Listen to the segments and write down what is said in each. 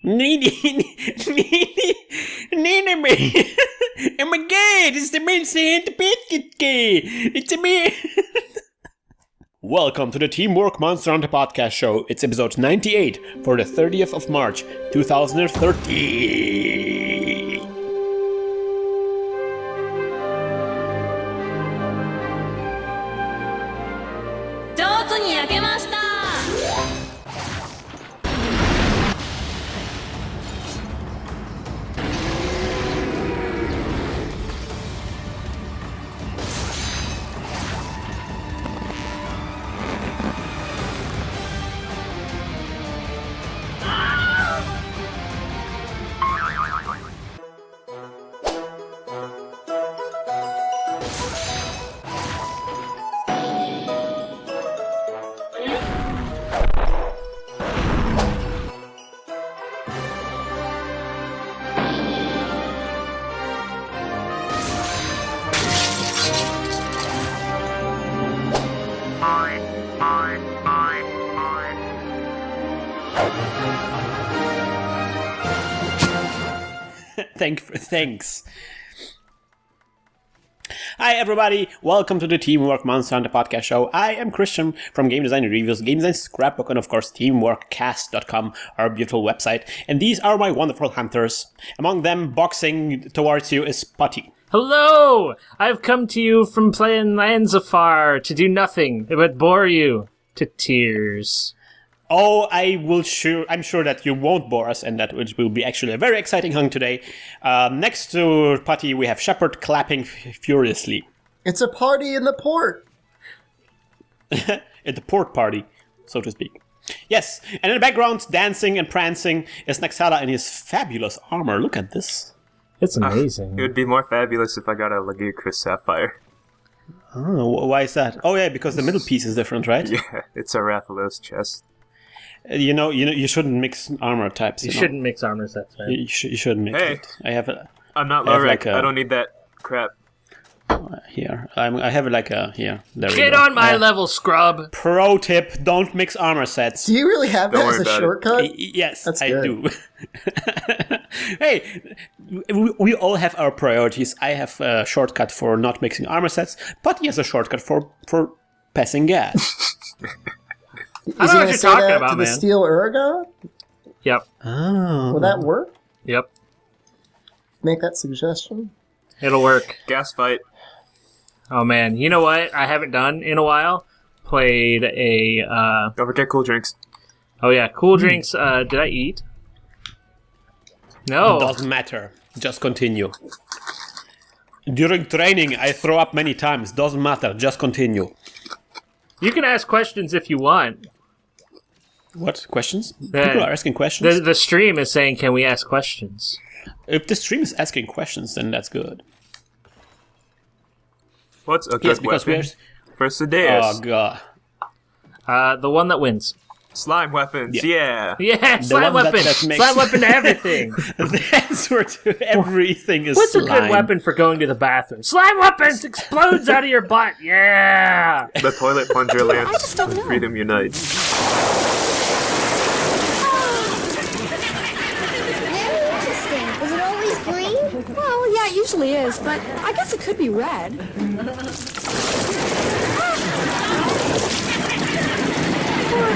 Me. Oh my god, it's the man saying the biscuit gay. It's a me. Welcome to the Teamwork Monster Hunter Podcast Show. It's episode 98 for the 30th of March, 2013. 上手に焼けました。 Thanks. Hi everybody, welcome to the Teamwork Monster Hunter Podcast Show. I am Christian from Game Design Reviews, Game Design Scrapbook, and of course TeamworkCast.com, our beautiful website. And these are my wonderful hunters. Among them, boxing towards you is Putty. Hello! I've come to you from playing lands afar to do nothing but bore you to tears. Oh, I'm sure that you won't bore us, and that it will be actually a very exciting hunt today. Next to Putty, we have Shepard clapping furiously. It's a party in the port. At the port party, so to speak. Yes, and in the background, dancing and prancing, is Naxala in his fabulous armor. Look at this. It's amazing. It would be more fabulous if I got a Laguicrus Sapphire. Oh, why is that? Oh yeah, because the middle piece is different, right? Yeah, it's a Rathalos chest. You shouldn't mix armor types. You shouldn't mix armor sets, right? You shouldn't mix it. I'm not low rank. I don't need that crap. Here. I have like a... Here. There we go. Get on my level, scrub! Pro tip, don't mix armor sets. Do you really have that as a shortcut? Yes, That's I good. do. Hey, we all have our priorities. I have a shortcut for not mixing armor sets, but he has a shortcut for passing gas. I don't know what you're talking about, to man. the Steel Uragaan? Yep. Oh. Will that work? Yep. Make that suggestion? It'll work. Gas fight. Oh, man. You know what I haven't done in a while? Played a... Don't forget cool drinks. Oh, yeah. Cool drinks. Did I eat? No. Doesn't matter. Just continue. During training, I throw up many times. Doesn't matter. Just continue. You can ask questions if you want. What? Questions? People are asking questions? The stream is saying, can we ask questions? If the stream is asking questions, then that's good. What's a good Yes, because weapon? For Sadeas. Oh, God. The one that wins. Slime weapons, yeah. Yeah, slime one that weapon. makes- Slime weapon to everything. The answer to everything is What's slime. a good weapon for going to the bathroom? Slime weapons explodes out of your butt. Yeah. The toilet plunger lance when freedom unites. Very interesting. Is it always green? Well, yeah, it usually is, but I guess it could be red. Or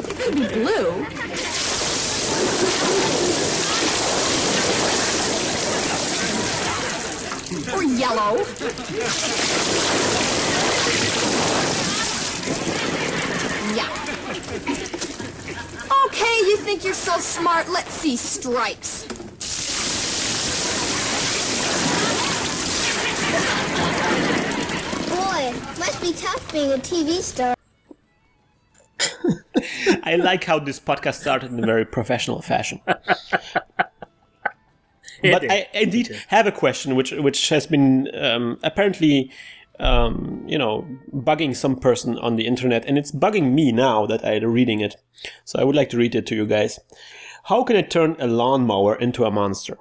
it could be blue. Or yellow. Yeah. Okay, you think you're so smart. Let's see stripes. Boy, must be tough being a TV star. I like how this podcast started in a very professional fashion. But I indeed have a question which has been apparently bugging some person on the internet, and it's bugging me now that I'm reading it. So I would like to read it to you guys. How can I turn a lawnmower into a monster?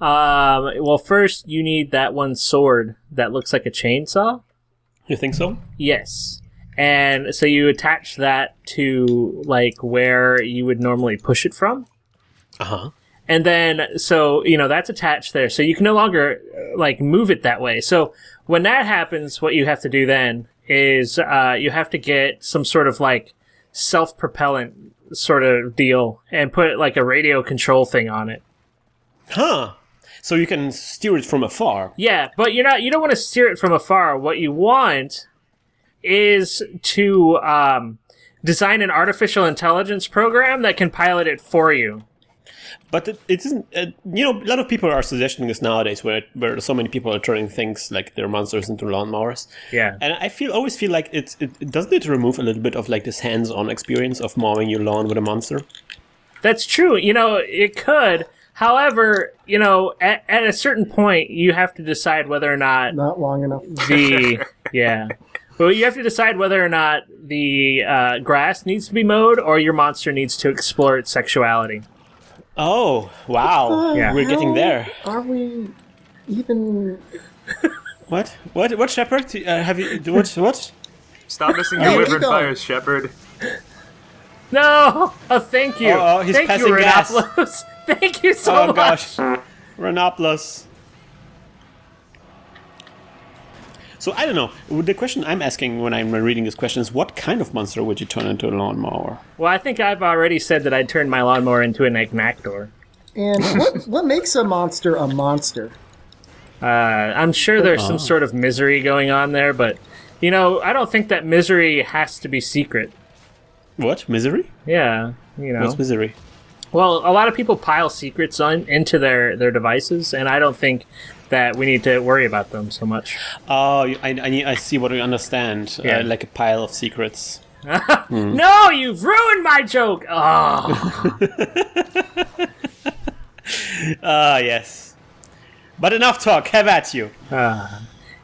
Well, first you need that one sword that looks like a chainsaw. You think so? Yes. And so you attach that to, like, where you would normally push it from. Uh-huh. And then, so, that's attached there. So you can no longer, move it that way. So when that happens, what you have to do then is you have to get some sort of, self-propellant sort of deal and put, a radio control thing on it. Huh. So you can steer it from afar. Yeah, but you don't want to steer it from afar. What you want is to design an artificial intelligence program that can pilot it for you. But it isn't, a lot of people are suggesting this nowadays where so many people are turning things like their monsters into lawnmowers. Yeah. And I always feel like it doesn't it remove a little bit of this hands-on experience of mowing your lawn with a monster? That's true. It could. However, at a certain point, you have to decide whether or not Not long enough. Well, you have to decide whether or not the grass needs to be mowed or your monster needs to explore its sexuality. Oh, wow. Yeah. We're getting there. Are we even... What, Shepard? Have you... What? Stop missing Hey, your keep river going. fires, Shepard. No! Oh, thank you. Oh, he's thank you, passing gas. Renopoulos. Thank you so Oh, much. gosh. Renopoulos. So, I don't know. The question I'm asking when I'm reading this question is, what kind of monster would you turn into a lawnmower? Well, I think I've already said that I'd turn my lawnmower into an Agnactor. And what makes a monster a monster? I'm sure there's some sort of misery going on there, but, I don't think that misery has to be secret. What? Misery? Yeah, What's misery? Well, a lot of people pile secrets into their devices, and I don't think that we need to worry about them so much. Oh, I see what I understand. Yeah. Like a pile of secrets. No, you've ruined my joke! Oh. Yes. But enough talk. Have at you.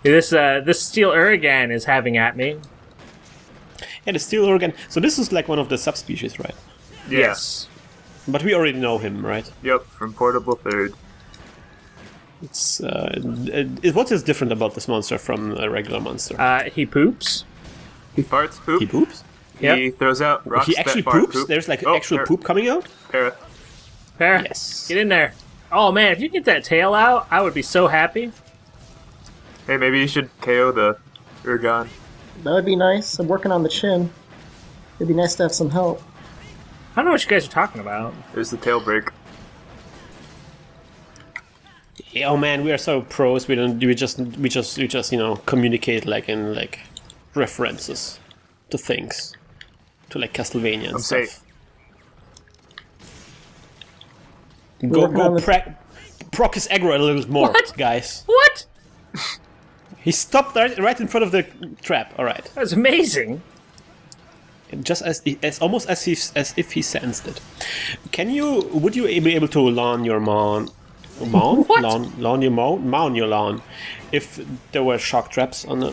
This Steel Uragaan is having at me. Yeah, the Steel Uragaan. So this is like one of the subspecies, right? Yes. But we already know him, right? Yep, from Portable Third. It's what is different about this monster from a regular monster? He poops. He farts poop. He poops? Yep. He throws out rocks He actually that fart poops? poop. There's like Oh, actual there. poop coming out? Para. There. Yes. Get in there. Oh man, if you get that tail out, I would be so happy. Hey, maybe you should KO the Uragaan. That would be nice. I'm working on the chin. It'd be nice to have some help. I don't know what you guys are talking about. There's the tail break. Yeah, oh man, we are so pros. We just communicate in references to things, to Castlevania and I'm stuff. safe. Working on the- Proc his aggro a little bit more, What? guys. What? He stopped right in front of the trap. All right, That's amazing. just as if he sensed it. Would you be able to lawn your lawn? What? Mow your lawn if there were shock traps on the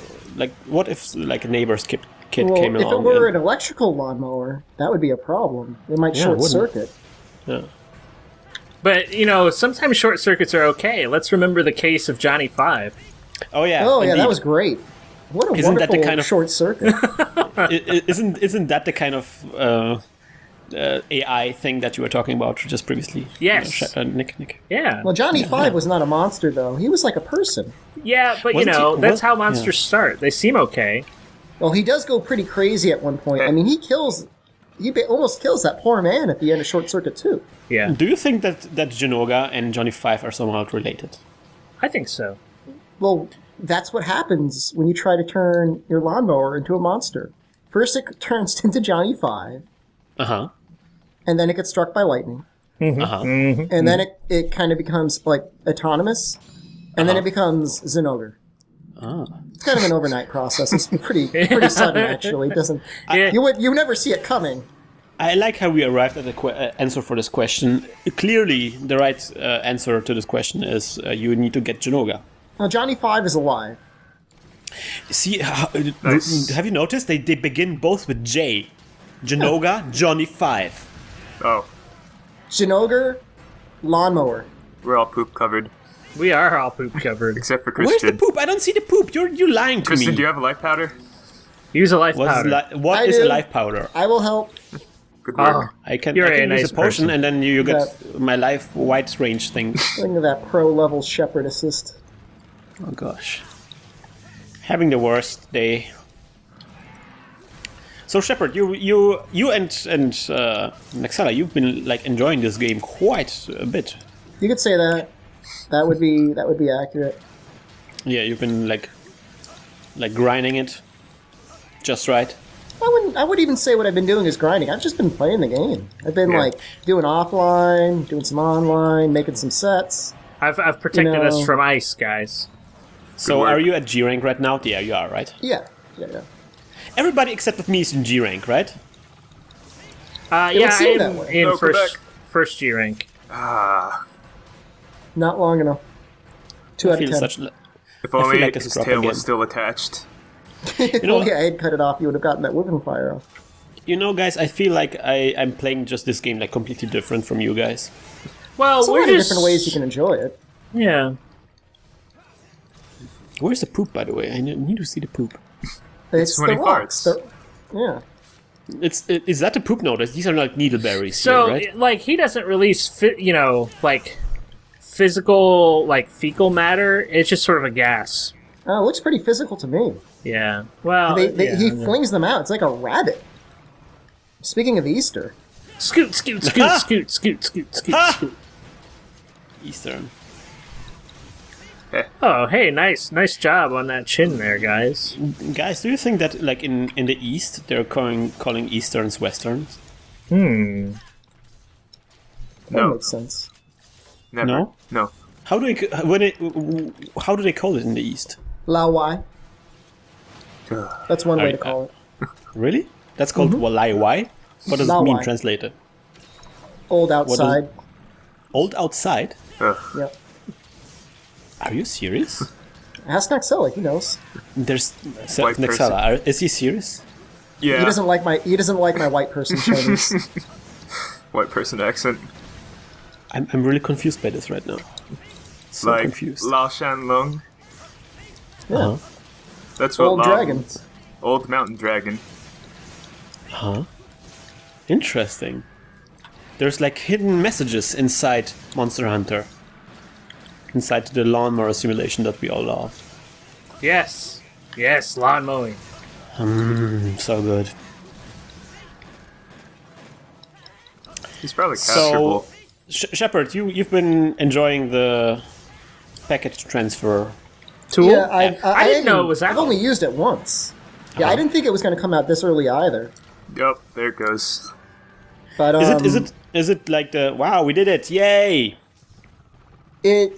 what if a neighbor's kid Well, came if along? it were and- an electrical lawnmower, that would be a problem. It might Yeah, it short wouldn't. circuit. yeah. But, sometimes short circuits are okay. Let's remember the case of Johnny 5. Oh yeah. Oh yeah, indeed. that was great. What a Isn't that the wonderful kind of- short circuit. Isn't that the kind of AI thing that you were talking about just previously? Yes. Nick. Yeah. Well, Johnny 5 was not a monster, though. He was like a person. Yeah, but, Wasn't he- that's how monsters yeah. start. They seem okay. Well, he does go pretty crazy at one point. I mean, he almost kills that poor man at the end of Short Circuit 2. Yeah. Do you think that Jinoga and Johnny 5 are somehow related? I think so. Well, that's what happens when you try to turn your lawnmower into a monster. First, it turns into Johnny 5, Uh-huh. and then it gets struck by lightning. Uh-huh. And then it kind of becomes, autonomous, and then it becomes Zinogre. Ah. It's kind of an overnight process. It's pretty sudden, actually. It doesn't... Yeah. You never see it coming. I like how we arrived at the answer for this question. Clearly, the right answer to this question is you need to get Jinoga. Now, Johnny 5 is alive. See, Nice. have you noticed? They begin both with J. Jinoga, Johnny 5. Oh, Zinogre, Lawnmower. we're all poop covered. We are all poop covered. Except for Where's the Christian. poop? I don't see the poop. You're lying to Christian, me. do you have a life powder? Use a life What powder. is I a do. life powder? I will help. Good work. I can You're a use nice a potion, person. and then you get my life white range thing. Look at that pro-level Shepard assist. Oh gosh, having the worst day. So Shepard, you and Nexella, you've been like enjoying this game quite a bit. You could say that. That would be accurate. Yeah, you've been like grinding it just right. I wouldn't even say what I've been doing is grinding. I've just been playing the game. I've been like doing offline, doing some online, making some sets. I've protected us from ice, guys. So are you at G rank right now? Yeah, you are, right? Yeah. Everybody except of me is in G rank, right? Yeah, seem that I'm way. in No, first G rank. Ah, Not long enough. 2 I out of feel 10. such. if only like a his scrub tail again. was still attached. If know- only I had cut it off, you would have gotten that whipping fire off. You know, guys, I feel like I'm playing just this game like completely different from you guys. Well, There's a we're lot of just different ways you can enjoy it. Yeah. Where's the poop, by the way? I need to see the poop. It's when the he rocks. farts. Yeah. Is that the poop notice? These are like needleberries So, here, right? like, he doesn't release, like, physical, like, fecal matter. It's just sort of a gas. Oh, it looks pretty physical to me. Yeah. Well, He flings them out. It's like a rabbit. Speaking of Easter, Scoot, scoot, scoot, scoot, scoot, scoot, scoot, scoot. Eastern. Oh, hey, nice job on that chin there, guys. Guys, do you think that like in the East they're calling Easterns Westerns? that No. makes sense. Never. No? No. How do they call it in the East? Lao Wai. That's one way to I- call it. Really? That's called Walai Wai? What does it Lao mean Wai. translated? Old outside. Old outside? Ugh. Yep. Are you serious? Ask Nexella, he knows. There's White Nexella. Is he serious? Yeah. He doesn't like my white person Chinese. White person accent. I'm really confused by this right now. So Like confused. Lao Shan Lung. Yeah. Uh-huh. That's what Old Lao dragon. means. Old mountain dragon. Huh? Interesting. There's like hidden messages inside Monster Hunter. Inside the lawnmower simulation that we all love. Yes, lawn mowing. So good. He's probably So, capturable. Shepard, you've been enjoying the package transfer. Tool? Yeah, I didn't know it was I've out. only used it once. Yeah, I didn't think it was going to come out this early either. Yup, there it goes. But Is it like the wow, we did it, yay?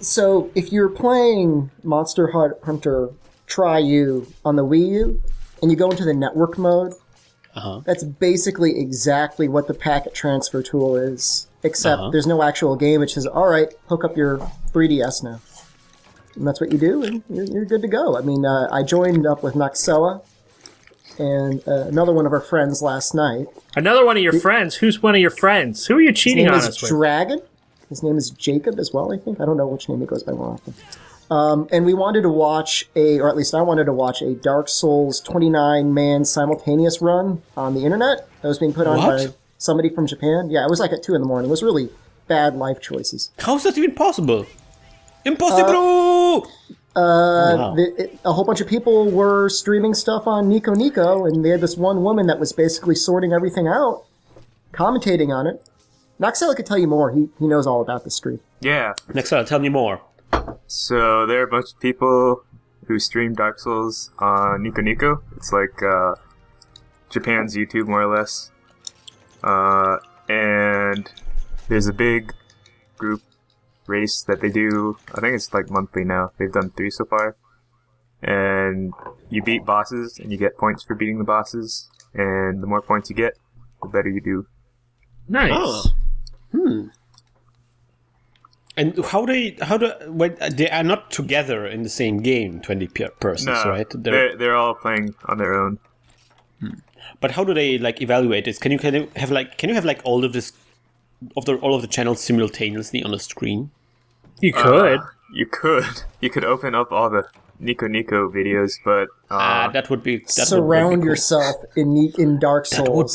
So if you're playing Monster Hunter Try You on the Wii U, and you go into the network mode, that's basically exactly what the packet transfer tool is, except there's no actual game. It says, all right, hook up your 3DS now. And that's what you do, and you're good to go. I mean, I joined up with Noxella and another one of our friends last night. Another one of your friends? Who's one of your friends? Who are you His cheating name on is us with? Dragon. His name is Jacob as well, I think. I don't know which name he goes by more often. And we wanted to watch or at least I wanted to watch a Dark Souls 29-man simultaneous run on the internet that was being put on What? by somebody from Japan. Yeah, it was like at 2 in the morning. It was really bad life choices. How's that even possible? Impossible! Wow. A whole bunch of people were streaming stuff on Nico Nico, and they had this one woman that was basically sorting everything out, commentating on it. Noxella could tell you more. He knows all about the stream. Yeah. Next time, tell me more. So there are a bunch of people who stream Dark Souls on Nico Nico. It's like Japan's YouTube, more or less. And there's a big group race that they do. I think it's like monthly now. They've done 3 so far. And you beat bosses, and you get points for beating the bosses. And the more points you get, the better you do. Nice. Oh. And when they are not together in the same game, 20 persons, No, right? they're all playing on their own. But how do they like evaluate this? Can you have like all of this all of the channels simultaneously on the screen? You could. You could open up all the Nico Nico videos, but that would be surround cool. yourself in Dark Souls.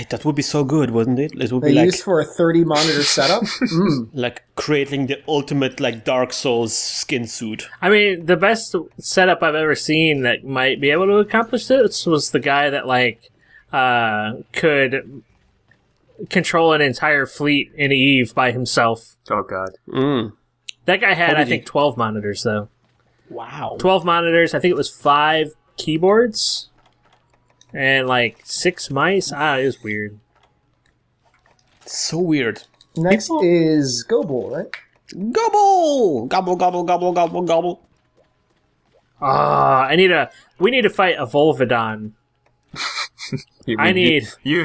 That would be so good, wouldn't it? It would be They like used for a 30 monitor setup. like creating the ultimate like Dark Souls skin suit. I mean, the best setup I've ever seen that might be able to accomplish this was the guy that like could control an entire fleet in Eve by himself. oh god. That guy had, What I did think, 12 monitors though. Wow. 12 monitors. I think it was 5 keyboards and like 6 mice. It was weird. So weird. Next is Gobul, right? Gobble! Gobble, gobble, gobble, gobble, gobble. We need to fight a Volvodon. You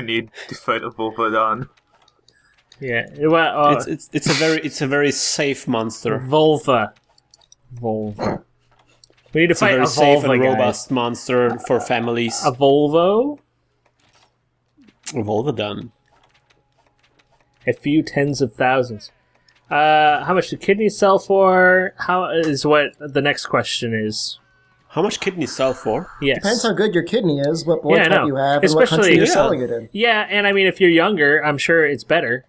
need to fight a Volvodon. Yeah. Well, It's a very safe monster. Volva. We need to It's a fight very a safe Volva, and guys. robust monster for families. A Volvo? Volvodon. A few tens of thousands. How much do kidneys sell for? How is what the next question is. How much kidneys sell for? Yes. Depends how good your kidney is, what blood Yeah, I type know. you have, and what Especially- country you're yeah. selling it in. Yeah, and I mean, if you're younger, I'm sure it's better.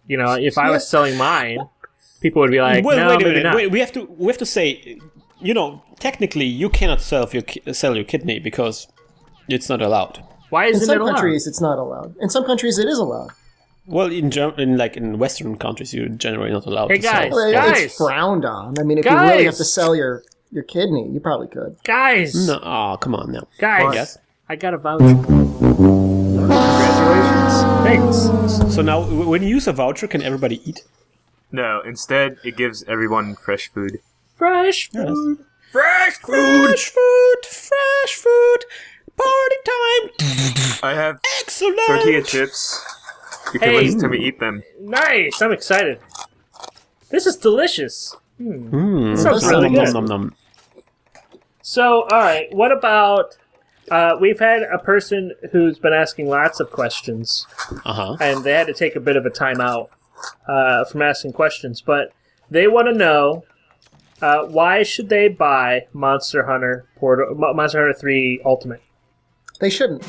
You know, if I was Yes. selling mine, people would be like, Well, no, wait a maybe minute. not. Wait, we have to say, technically, you cannot sell your kidney because it's not allowed. Why In isn't some it allowed? countries, it's not allowed. In some countries, it is allowed. Well, in Western countries, you're generally not allowed Hey, to sell. guys. Well, Guys! it's frowned on. I mean, if you really have Guys! to sell your kidney, you probably could. Guys! No, oh, come on now. Guys! Yes. I got a voucher. Congratulations. Thanks. So now, when you use a voucher, can everybody eat? No, instead it gives everyone fresh food. Fresh food. Fresh food! Fresh food! Party time! I have Excellent! tortilla chips. You can Hey. listen to me eat them. Nice. I'm excited. This is delicious. Sounds Nom, really nom, good. nom, nom. So, all right. What about? We've had a person who's been asking lots of questions, Uh-huh. and they had to take a bit of a timeout from asking questions. But they want to know why should they buy Monster Hunter 3 Ultimate? They shouldn't.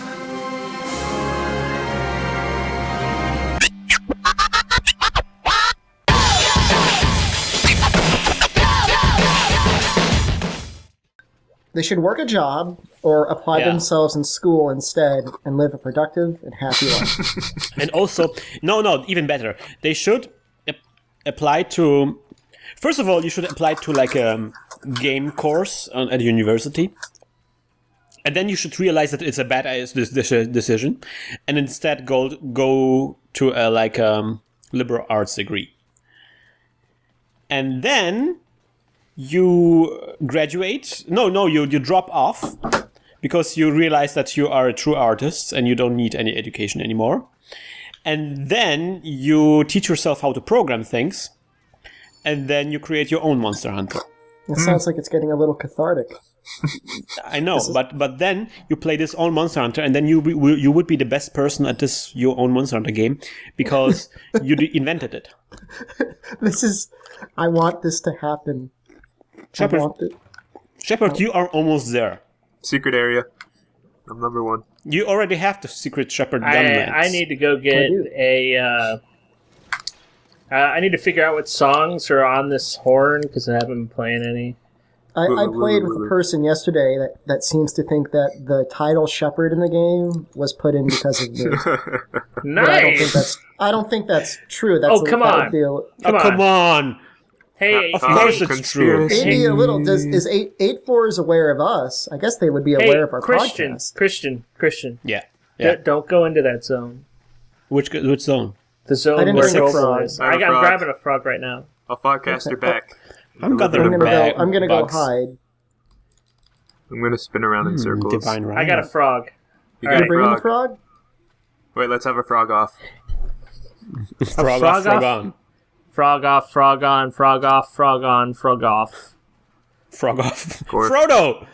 They should work a job or apply Yeah. themselves in school instead and live a productive and happy life. And also, no, even better. They should apply to. First of all, you should apply to like a game course at university, and then you should realize that it's a bad decision, and instead go to a liberal arts degree, and then you graduate. You drop off because you realize that you are a true artist and you don't need any education anymore. And then you teach yourself how to program things, and then you create your own Monster Hunter. It sounds like it's getting a little cathartic. I know, but then you play this own Monster Hunter, and then you would be the best person at this your own Monster Hunter game because you invented it. I want this to happen. Shepard, I want it. Shepard, you are almost there. Secret area. I'm number 1. You already have the secret Shepard gun I need to go get do. I need to figure out what songs are on this horn because I haven't been playing any. I played with a person yesterday that seems to think that the title Shepard in the game was put in because of me. But Nice. I don't think that's true. That's Oh, come that on. would be a- Come on. Hey, Of course hey, it's true. conspiracy. Maybe a little. Is 8-4 aware of us? I guess they would be aware of our Christian, podcast. Christian. Yeah. Don't go into that zone. Which zone? The zone I didn't where bring a Gobul frog. is. I have a I'm frog. grabbing a frog right now. A podcaster back. I'm gathering I'm a gonna bag. go. I'm gonna go bugs. hide. I'm gonna spin around in circles. Divine right. I got a frog. You All got right. a Bring in the frog. frog. Wait, let's have a frog off. frog frog off, frog off? on. Frog off, frog on, frog off, frog on, frog off. Frog off. Gorf. Frodo!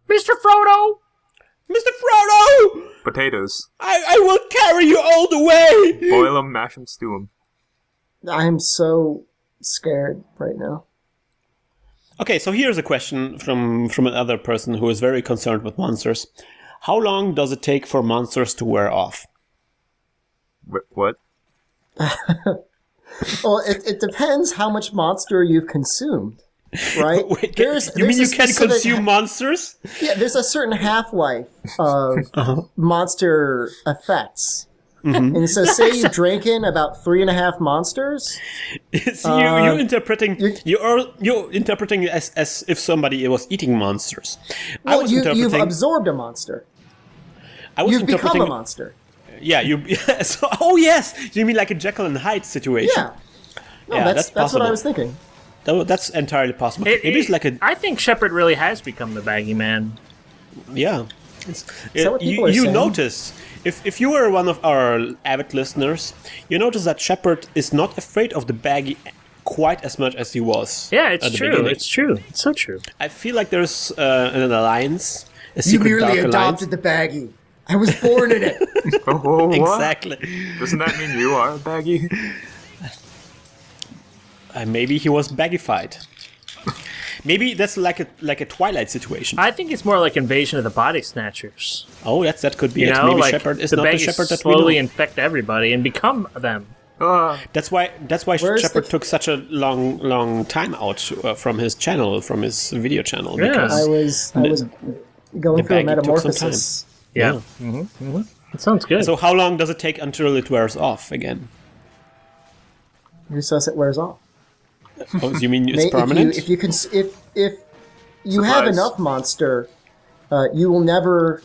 Mr. Frodo! Mr. Frodo! Potatoes. I will carry you all the way! Boil them, mash them, stew them. I am so scared right now. Okay, so here's a question from another person who is very concerned with monsters. How long does it take for monsters to wear off? What? Well, it depends how much monster you've consumed, right? Wait, you mean you can consume monsters? Yeah, there's a certain half-life of monster effects. Mm-hmm. And so say you drank in about 3.5 monsters. So you're interpreting you're interpreting it as if somebody was eating monsters. Well, you've absorbed a monster. You've become a monster. Yeah, so, oh yes, you mean like a Jekyll and Hyde situation? Yeah. No, that's what I was thinking. That's entirely possible. Maybe it's like I think Shepard really has become the baggy man. Yeah. Is that what people are saying? Notice, if you were one of our avid listeners, you notice that Shepard is not afraid of the baggy quite as much as he was. Yeah, it's at the true. beginning. It's true. It's so true. I feel like there's an alliance. You merely adopted the baggy. I was born in it. Oh, what? Exactly. Doesn't that mean you are a baggy? Maybe he was baggified. Maybe that's like a Twilight situation. I think it's more like Invasion of the Body Snatchers. Oh, that could be You it. know, Maybe like Shepard is the not the baggies Shepard that we slowly know. infect everybody and become them. That's why Where's Shepard the- took such a long time out from his channel, from his video channel. Yeah. Because I was going through a baggy took some metamorphosis. Yeah. Mm-hmm. That sounds good. So how long does it take until it wears off again? Who says it wears off? Oh, you mean it's permanent? If you have Surprise. enough monster, it will never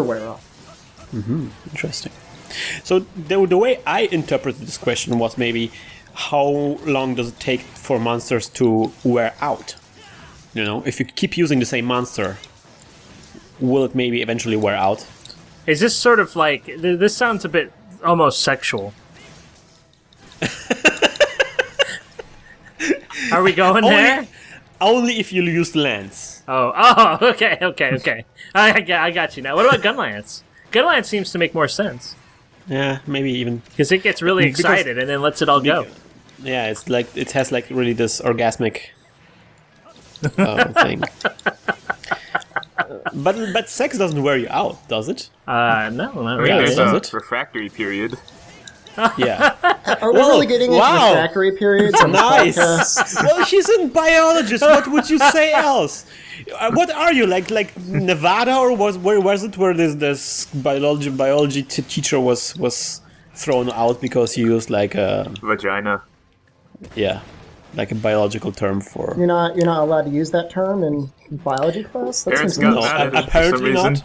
wear off. Interesting. So the way I interpreted this question was maybe how long does it take for monsters to wear out? You know, if you keep using the same monster, will it maybe eventually wear out? Is this sort of like... This sounds a bit almost sexual. Are we going there? Only if you use lance. Oh, okay. I got you now. What about Gunlance? Gunlance seems to make more sense. Yeah, maybe even. Because it gets really Because- excited and then lets it all go. Yeah, it's like it has like really this orgasmic thing. But sex doesn't wear you out, does it? No, not I mean, really. there's does a it? refractory period. Yeah. Are we really getting into wow. refractory periods on Nice. the podcast? Well, she's a biologist. What would you say else? What are you like Nevada, or where was it where this biology teacher was thrown out because he used like a Vagina. like a biological term for You're not allowed to use that term in biology class. That Parents seems got no, mad at it for some apparently reason. not.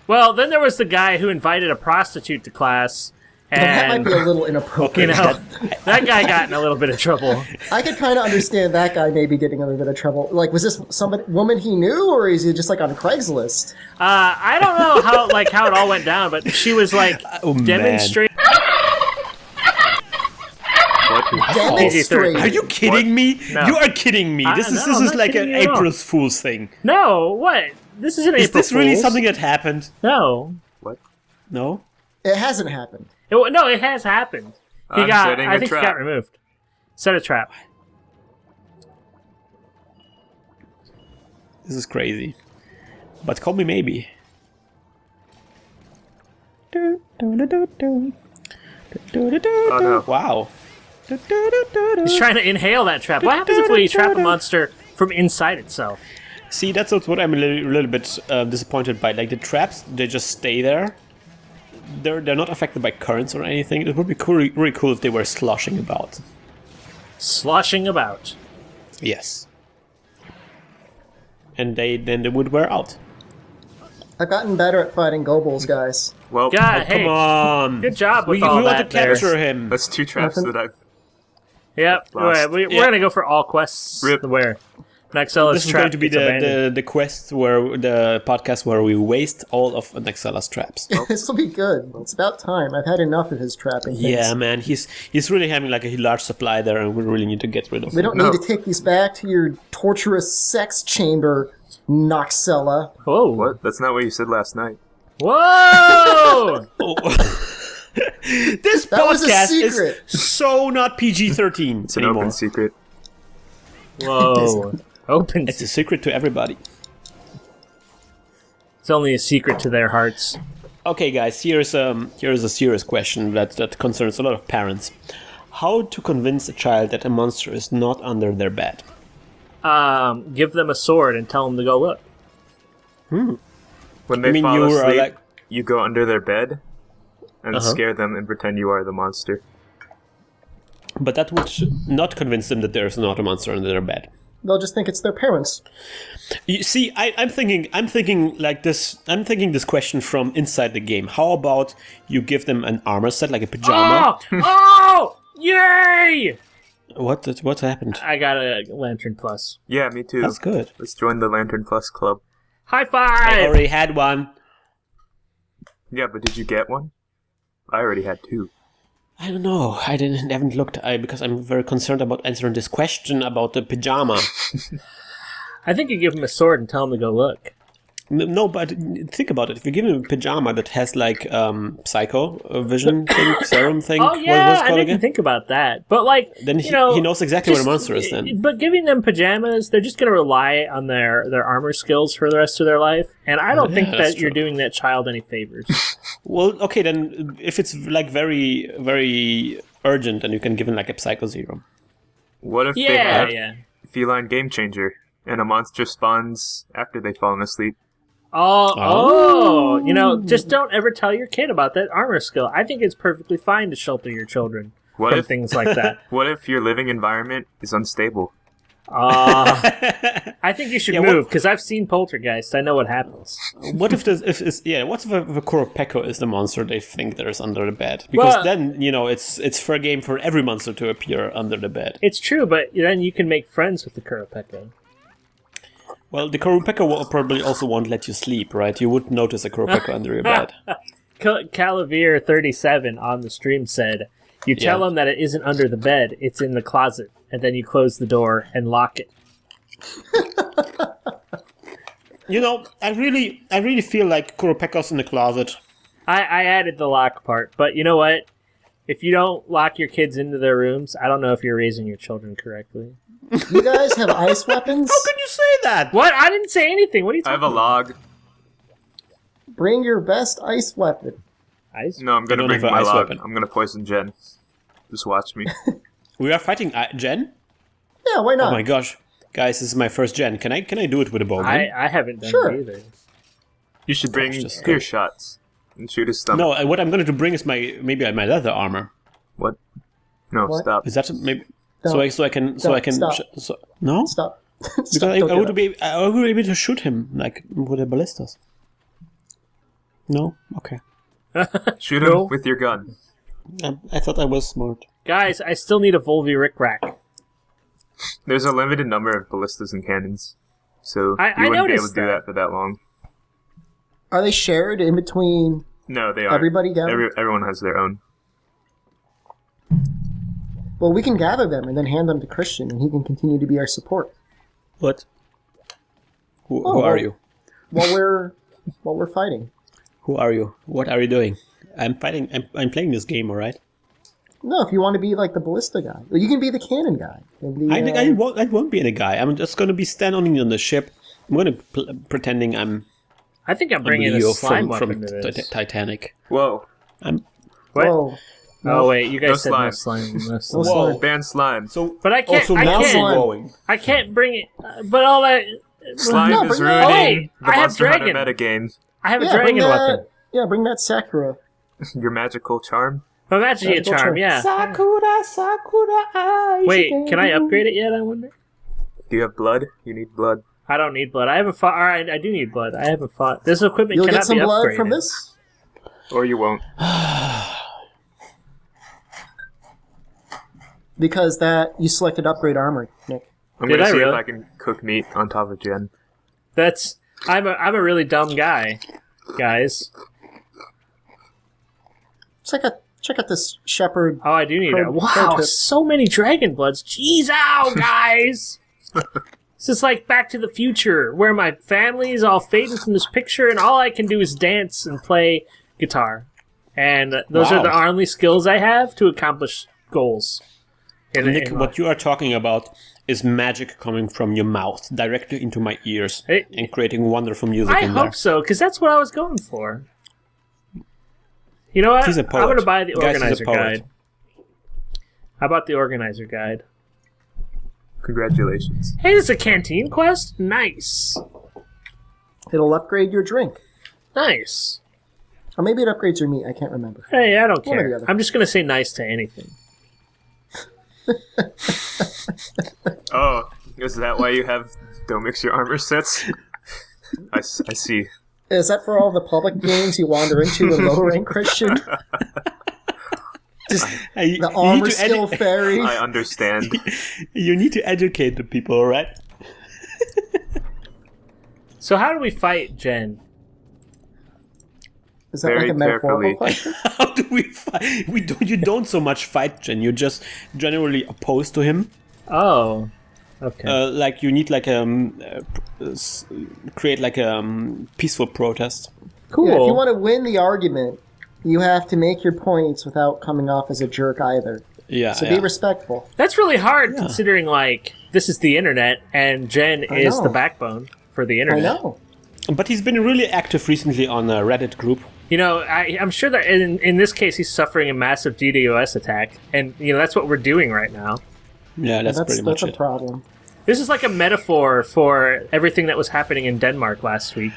Well, then there was the guy who invited a prostitute to class, that might and be a little inappropriate. you know, that guy got in a little bit of trouble. I could kind of understand that guy maybe getting a little bit of trouble. Like, was this woman he knew, or is he just like on Craigslist? I don't know how it all went down, but she was like Oh, man. demonstrating. What? Demonstrate. Are you kidding me? No. You are kidding me. This no, is I'm not like kidding an you at all. April Fool's thing. No, what? This is an Is April this really Fool's. something that happened? No. What? No. It hasn't happened. No, it has happened. I'm setting I a think trap. he got removed. Set a trap. This is crazy. But call me maybe. Oh no. Wow. He's trying to inhale that trap. What happens if we trap a monster from inside itself? See, that's what I'm a little bit disappointed by. Like the traps, they just stay there. They're not affected by currents or anything. It would be really cool if they were sloshing about. Sloshing about. Yes. And then they would wear out. I've gotten better at fighting Gobuls, guys. Well, God, hey, Come on. good job with We all want that to capture there. him. that's 2 traps Nothing. that I've... Yep, Lost. we're Yeah. gonna go for all quests. Rip. Where Naxxella's This is trap going to be gets abandoned. the quest where the podcast where we waste all of Naxxella's traps. This will be good. It's about time. I've had enough of his trapping things. Yeah, man, he's really having like a large supply there, and we really need to get rid of We him. don't No. need to take these back to your torturous sex chamber, Noxella. Whoa! What? That's not what you said last night. Whoa! This That was a podcast secret. is so not PG-13 It's an anymore. open secret. Whoa. Open. It's a secret to everybody. It's only a secret to their hearts. Okay, guys, here's a serious question that concerns a lot of parents. How to convince a child that a monster is not under their bed? Give them a sword and tell them to go look. When they fall asleep, you go under their bed and scare them and pretend you are the monster. But that would not convince them that there's not a monster under their bed. They'll just think it's their parents. You see, I'm thinking like this. I'm thinking this question from inside the game. How about you give them an armor set, like a pajama? Oh! Yay! What happened? I got a Lantern Plus. Yeah, me too. That's good. Let's join the Lantern Plus club. High five! I already had one. Yeah, but did you get one? I already had 2. I don't know. Haven't looked. Because I'm very concerned about answering this question about the pajama. I think you give them a sword and tell them to go look. No, but think about it. If you give him a pajama that has like psycho vision thing, serum thing, Oh yeah, what's it I called didn't again? think about that. But like, Then you know, he knows exactly what a monster is. Then, But giving them pajamas, they're just going to rely on their armor skills for the rest of their life, and I don't think that's that you're true. doing that child any favors. well, okay, then if it's like very, very urgent, then you can give him like a psycho serum. What if they yeah, have yeah. feline game changer and a monster spawns after they've fallen asleep? Oh, you know, just don't ever tell your kid about that armor skill. I think it's perfectly fine to shelter your children from things like that. What if your living environment is unstable? I think you should move, because I've seen Poltergeist. I know what happens. What if what if a Kuropeko is the monster they think there's under the bed? Because then it's fair game for every monster to appear under the bed. It's true, but then you can make friends with the Kuropeko. Well, the Kuropeko will probably also won't let you sleep, right? You wouldn't notice a Kuropeko under your bed. Calavir37 on the stream said, you tell them that it isn't under the bed, it's in the closet, and then you close the door and lock it. I really feel like Kuropeko's in the closet. I added the lock part, but you know what? If you don't lock your kids into their rooms, I don't know if you're raising your children correctly. You guys have ice weapons? How can you say that? What? I didn't say anything. What are you I talking have a log. Bring your best ice weapon. Ice? No, I'm gonna don't bring have an my ice log. weapon. I'm gonna poison Jen. Just watch me. We are fighting Jen? Yeah, why not? Oh my gosh. Guys, this is my first Gen. Can I do it with a bowgun? I haven't done Sure. it either. You should bring Gosh, just clear shots and shoot his stomach. No, what I'm going to bring is my leather armor. What? No, What? stop. Is that maybe Don't. so I can Stop. no? Stop. Because Stop. I Don't do would that. be able to shoot him like with a ballistas. No? Okay. Shoot him with your gun. I thought I was smart. Guys, I still need a Volvi Rick Rack. There's a limited number of ballistas and cannons, so I you wouldn't be able noticed to do that. that for that long. Are they shared in between? No, they aren't. Everybody gathered? Everyone has their own. Well, we can gather them and then hand them to Christian, and he can continue to be our support What? Who Oh, are well. you? while we're fighting. Who are you? What are you doing? I'm fighting. I'm playing this game, all right? No, if you want to be like the ballista guy, well, you can be the cannon guy. And the, I won't be the guy. I'm just going to be standing on the ship. I'm going to pretending I'm I think I'm bringing a Leo slime from weapon to this. Titanic. Whoa. What? Whoa. Oh wait, you guys No said no slime. No slime. Whoa. Ban slime. So, But I can't. so I now can't. we're going. I can't bring it. But all that. Slime No, is bring that- ruining Oh, wait, the I have Monster Hunter dragon. metagame. I have a Yeah, bring dragon that. weapon. Yeah, bring that Sakura. Your magical charm. A magic Magical charm. charm. Yeah. Sakura, Wait, can I upgrade it yet? I wonder. Do you have blood? You need blood. I don't need blood. I haven't fought. All right, I do need blood. I haven't fought. This equipment You'll cannot get some be blood upgraded. from this? Or you won't. Because you selected upgrade armor, Nick. I'm Did gonna I see really? if I can cook meat on top of Jen. That's. I'm a really dumb guy, guys. Check out this Shepard. Oh, I do need Pro- it. Wow, pro tip. so many dragon bloods. Jeez, ow, guys. This is like Back to the Future, where my family is all fading from this picture, and all I can do is dance and play guitar. And those are Wow. the only skills I have to accomplish goals. Nick, what you are talking about is magic coming from your mouth directly into my ears and creating wonderful music I in there. hope so, because that's what I was going for. You know what? He's a poet. I'm going to buy the Guys, he's a organizer poet. guide. How about the organizer guide? Congratulations. Hey, it's a canteen quest? Nice. It'll upgrade your drink. Nice. Or maybe it upgrades your meat. I can't remember. Hey, I don't One or the care. other. I'm just going to say nice to anything. Oh, is that why you have don't mix your armor sets? I see. Is that for all the public games you wander into in lower rank, Christian? Just the armor skill fairy. I understand. You need to educate the people, all right? So how do we fight Jen? Is that Very like a metaphorical carefully. question? How do we fight? You don't so much fight Jen. You're just generally opposed to him. Oh, okay. Like you need like create like a peaceful protest. Cool. Yeah, if you want to win the argument, you have to make your points without coming off as a jerk either. Yeah. So yeah. be respectful. That's really hard considering, like, this is the internet and Jen is know. the backbone for the I internet. know. But he's been really active recently on a Reddit group. You know, I'm sure that in this case he's suffering a massive DDoS attack, and you know that's what we're doing right now. Yeah, that's pretty much a it. problem. This is like a metaphor for everything that was happening in Denmark last week.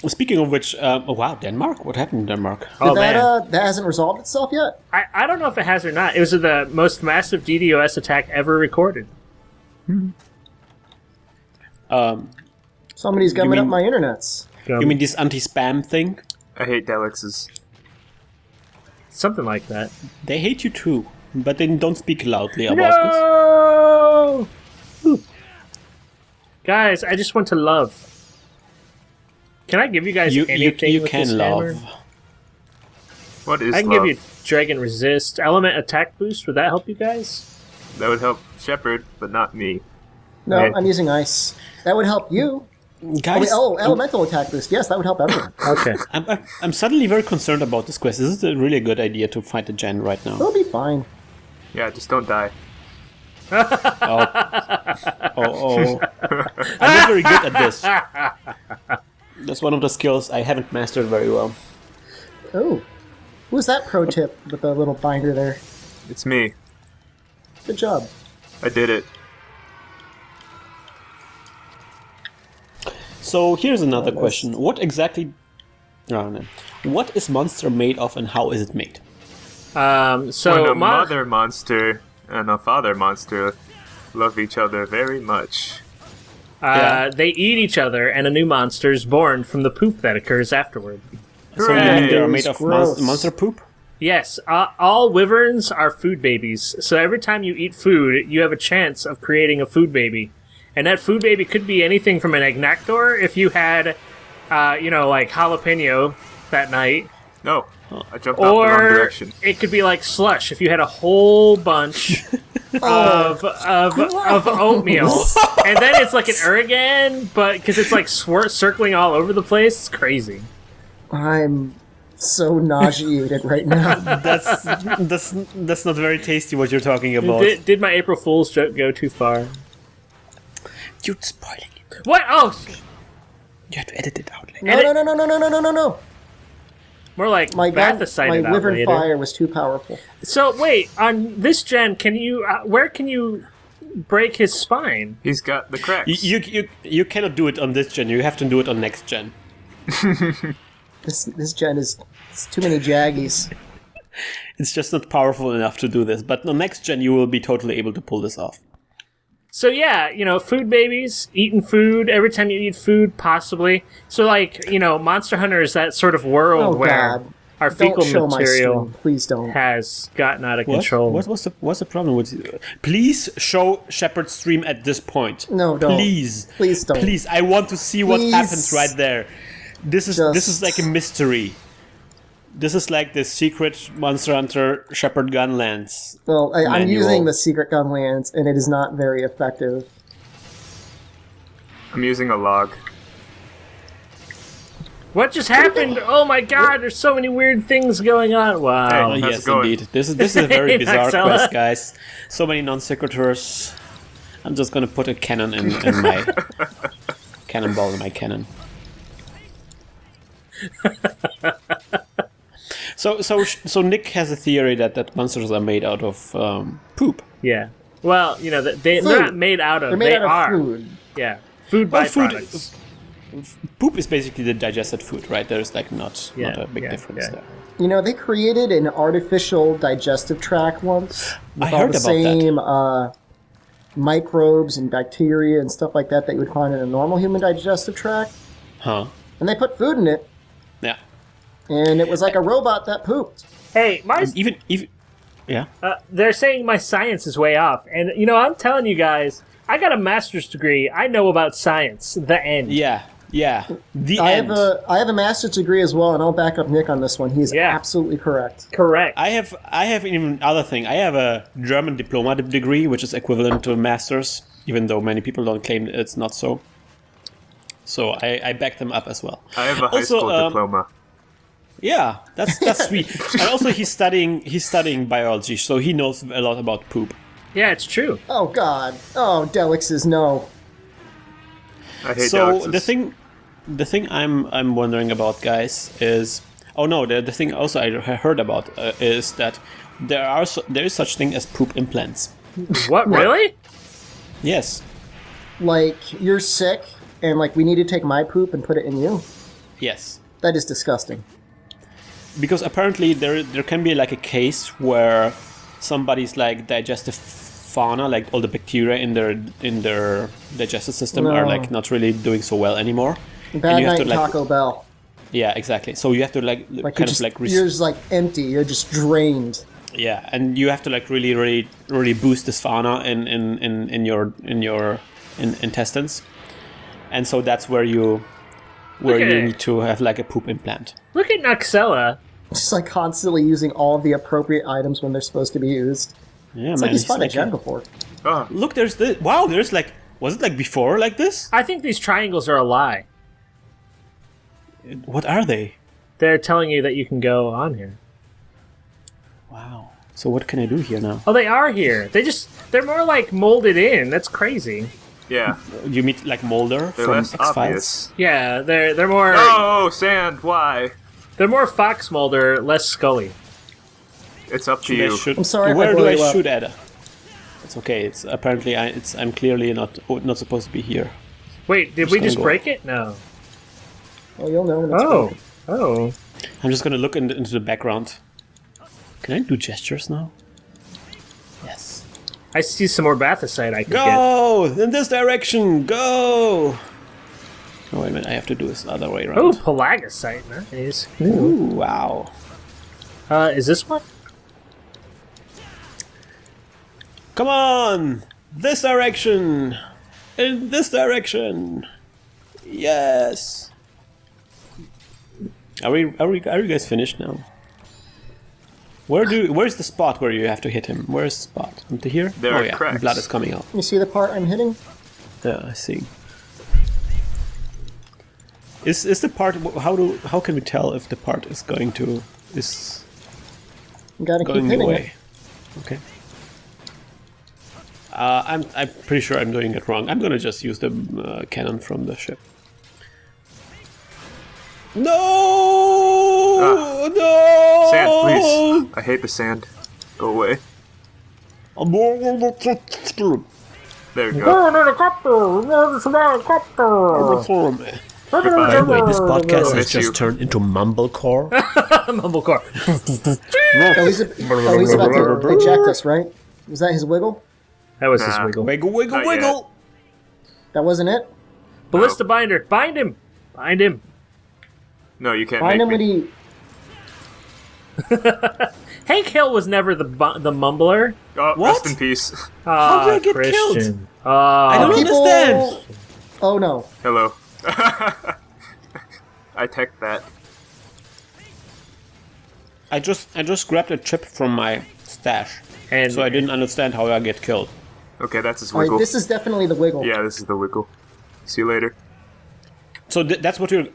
Speaking of which, oh wow, Denmark? What happened in Denmark? Oh man, That hasn't resolved itself yet? I don't know if it has or not. It was the most massive DDoS attack ever recorded. Somebody's gumming mean- up my internets. You mean this anti-spam thing? I hate Delexes. Something like that. They hate you too, but they don't speak loudly about No! Guys, I just want to love. Can I give you guys this. anything You with can this love. hammer? What is I can love? give you Dragon Resist, Element Attack Boost. Would that help you guys? That would help Shepard, but not me. No, Right. I'm using ice. That would help you. Guys, Elemental attack boost. Yes, that would help everyone. Okay. I'm suddenly very concerned about this quest. Is it a really good idea to fight the Gen right now? It'll be fine. Yeah, just don't die. Oh. I'm not very good at this. That's one of the skills I haven't mastered very well. Oh. Who's that pro tip with the little binder there? It's me. Good job. I did it. So here's another question. What exactly... Oh, no. What is monster made of and how is it made? When So a mother monster and a father monster love each other very much. they eat each other, and a new monster is born from the poop that occurs afterward. So you mean they're made of Gross. monster poop? Yes, all wyverns are food babies. So every time you eat food, you have a chance of creating a food baby. And that food baby could be anything from an Agnactor if you had, like jalapeno that night. No, I jumped off the wrong Or direction. it could be like slush if you had a whole bunch of oatmeal. And then it's like an Uragaan, but because it's like circling all over the place, it's crazy. I'm so nauseated right now. That's not very tasty what you're talking about. Did my April Fool's joke go too far? You're spoiling it. What? Oh, You have to edit it out later. No. more like My Mathicite out wyvern later. fire was too powerful. So wait, on this gen, can you? Where can you break his spine? He's got the cracks. You cannot do it on this gen. You have to do it on next gen. This gen is it's too many jaggies. It's just not powerful enough to do this. But on next gen, you will be totally able to pull this off. So yeah, food babies, eating food, every time you eat food, possibly. So Monster Hunter is that sort of world Oh where God! our Don't fecal show my material screen, please don't. has gotten out of What? control. What's the problem with you? Please show Shepard's stream at this point. No, don't. Please. Please don't. Please, I want to see what Please. happens right there. This is Just- like a mystery. This is like the secret Monster Hunter Shepard gun lance. Well, I'm manual. using the secret gun lance, and it is not very effective. I'm using a log. What just happened? Oh my god, there's so many weird things going on. Wow. Hey. Oh, How's yes, it going? indeed. This is a very bizarre Axella. quest, guys. So many non sequiturs. I'm just gonna put a cannon in my cannonball in my cannon. So Nick has a theory that monsters are made out of poop. Yeah. Well, you know, they're not made out of. They're made they out of are. food. Yeah. Food Well, byproducts. Poop is basically the digested food, right? There's like not a big yeah, difference yeah. there. You know, they created an artificial digestive tract once with I all heard the about that. same microbes and bacteria and stuff like that you would find in a normal human digestive tract. Huh? And they put food in it, Yeah. and it was like a robot that pooped. Hey, Even yeah. they're saying my science is way off. And, you know, I'm telling you guys, I got a master's degree. I know about science. The end. Yeah. The I end. have a master's degree as well, and I'll back up Nick on this one. He is Yeah. absolutely correct. Correct. I have even other thing. I have a German diploma degree, which is equivalent to a master's, even though many people don't claim it's not so. So I back them up as well. I have a high Also, school diploma. Yeah, that's sweet. And also he's studying biology, so he knows a lot about poop. Yeah, it's true. Oh, God. Oh, Delixes, no. I hate So Delixes. the thing I'm wondering about, guys, is the thing also I heard about is that there is such thing as poop implants. What, really? Yes. Like, you're sick, and, like, we need to take my poop and put it in you? Yes. That is disgusting. Because apparently there can be like a case where somebody's like digestive fauna, like all the bacteria in their digestive system are No. like not really doing so well anymore. Bad you have night to, at like- Taco Bell. Yeah, exactly. So you have to like Like, kind you're of just, like you're just, like, empty. You're just drained. yeah, and you have to like really boost this fauna in your intestines, and so that's where you Okay. need to have like a poop implant. Look at Noxella. Just, like, constantly using all the appropriate items when they're supposed to be used. Yeah, It's man. like he's it's fought a like gen before. Oh, Look, there's the wow. There's like, was it like before like this? I think these triangles are a lie. What are they? They're telling you that you can go on here. Wow. So what can I do here now? Oh, they are here. They're more like molded in. That's crazy. yeah. You meet like Mulder They're from less X-Files. obvious. Yeah, they're more Oh, sand, why? they're more Fox Mulder, less Scully. It's up to Should I you. shoot? I'm sorry if I Where blew do I you up. shoot at? It's okay. It's apparently I'm clearly not supposed to be here. Wait, did we gonna just go. break it? No. Well, you'll know when it's Oh. broken. Oh. I'm just gonna look into the background. Can I do gestures now? Yes. I see some more Bathysite I could get. Go in this direction. Go. Oh wait a minute. I have to do this other way around. Oh, Pelagosite. Nice. Ooh, wow. Is this one? Come on! This direction! In this direction! Yes! Are you guys finished now? Where's the spot where you have to hit him? Where's the spot? Into here? There oh are yeah, cracks. blood is coming out. You see the part I'm hitting? Yeah, I see. Is the part how can we tell if the part is going You gotta keep going hitting away? Okay. I'm pretty sure I'm doing it wrong. I'm gonna just use the cannon from the ship. No! No! Sand, please. I hate the sand. Go away. There we go. Goodbye. Wait, this podcast has Miss just you. turned into mumblecore. Mumblecore. Oh, he's about to eject us, right? Was that his wiggle? That was his Nah. wiggle. Wiggle, wiggle, Not wiggle! That wasn't it? Ballista binder. Bind him. Bind him. No, you can't Find make him when me. he... Hank Hill was never the mumbler. Oh, What? rest in peace. Ah, did I get Christian. killed? Ah, I don't People- understand! Oh, no. Hello. I teched that. I just grabbed a chip from my stash, and so I didn't understand how I get killed. Okay, that's his All right, wiggle. this is definitely the wiggle. Yeah, this is the wiggle. See you later. So that's what you're.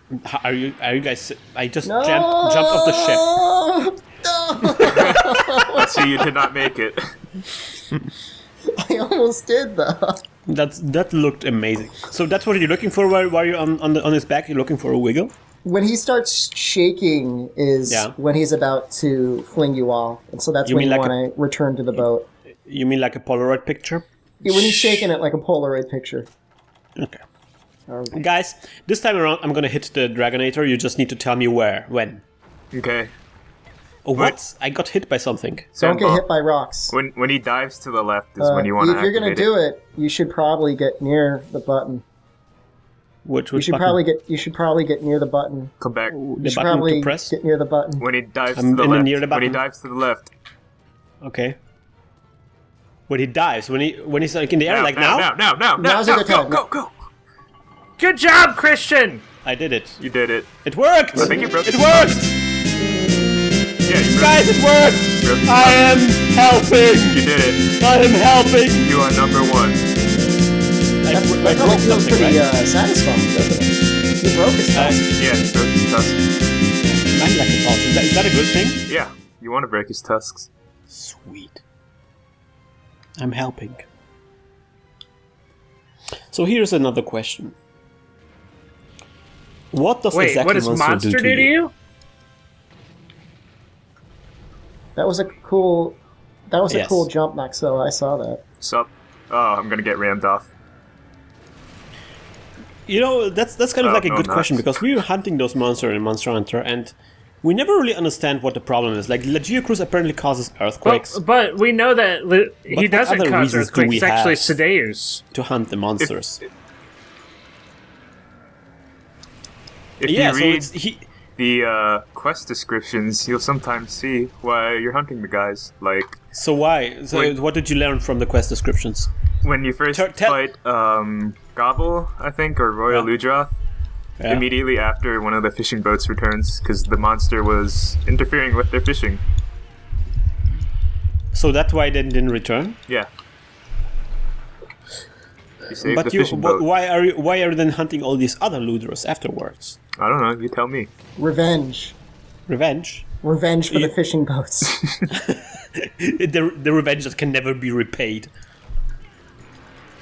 Are you guys? I just jumped off the ship. So you did not make it. I almost did though. That looked amazing. So that's what you're looking for while you're on his back. You're looking for a wiggle. When he starts shaking is when he's about to fling you off, and so that's when you want to return to the boat. You mean like a Polaroid picture? Yeah, when he's shaking it like a Polaroid picture. Okay. Guys, this time around, I'm gonna hit the Dragonator. You just need to tell me where, when. Okay. Oh, what? I got hit by something. Don't get hit by rocks. When he dives to the left is when you want to activate it. If you're gonna do it, you should probably get near the button. Which you should button? You should probably get near the button. Come back. The button to press? Get near the button. When he dives to the left. Near the button. When he dives to the left. Okay. When he dives, when he's like in the air, now. Now's a good time. Go. Good job, Christian! I did it. You did it. It worked! I think you broke it. It worked! Yeah, you broke Guys, it worked! I am helping! You did it. I am helping! You are number one. That probably feels pretty satisfying, doesn't it? You broke his tusk. Yeah, he broke his tusk. I like a tusk. Is that a good thing? Yeah, you want to break his tusks. Sweet. I'm helping. So here's another question. What does Wait, what does Monster do to you? That was a cool jump, Maxo. I saw that. Sup? Oh, I'm gonna get rammed off. You know, that's kind of like a good question, because we were hunting those monsters in Monster Hunter, and we never really understand what the problem is. Like, Lagiacruz apparently causes earthquakes. But we know that he doesn't cause earthquakes. It's actually Sadeus. To hunt the monsters. If you read the quest descriptions, you'll sometimes see why you're hunting the guys. Like, so why? So what did you learn from the quest descriptions? When you first fight Gobul, I think, or Royal Ludroth, immediately after one of the fishing boats returns, because the monster was interfering with their fishing. So that's why they didn't return? Yeah. You saved the fishing boat. Why are you then hunting all these other Ludros afterwards? I don't know, you tell me. Revenge. Revenge? Revenge for the fishing boats. the revenge that can never be repaid.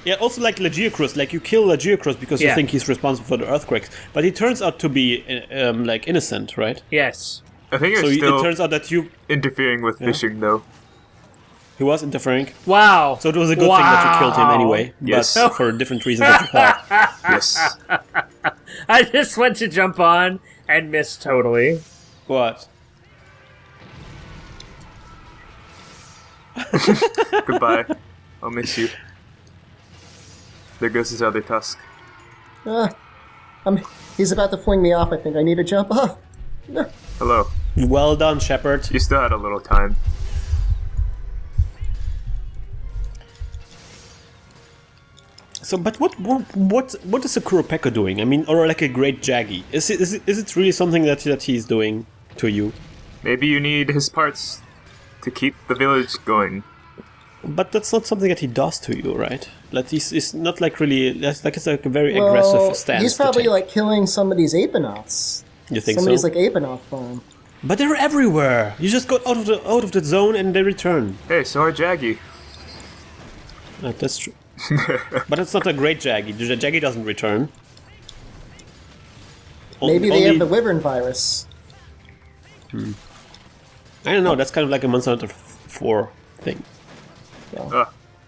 Yeah, also like Lagiacruz, like you kill Lagiacruz because you think he's responsible for the earthquakes, but he turns out to be like innocent, right? Yes. I think it turns out that you interfering with fishing though. He was interfering. Wow. So it was a good thing that you killed him anyway. Yes. But for different reasons that you thought. Yes. I just went to jump on and missed totally. What? Goodbye. I'll miss you. There goes his other tusk. He's about to fling me off, I think. I need to jump off. Hello. Well done, Shepard. You still had a little time. So, but what is a Kuropeka doing? I mean, or like a Great Jaggy? Is it really something that he's doing to you? Maybe you need his parts to keep the village going. But that's not something that he does to you, right? Like it's not like really. That's like it's like a very aggressive stance. He's probably like killing somebody's Apenauts. You think somebody's so? like Apenaut farm. But they're everywhere. You just got out of the zone and they return. Hey, so are Jaggy. That's true. But it's not a great Jaggy. The Jaggy doesn't return. Maybe they have the Wyvern virus. I don't know. That's kind of like a Monster Hunter 4 thing.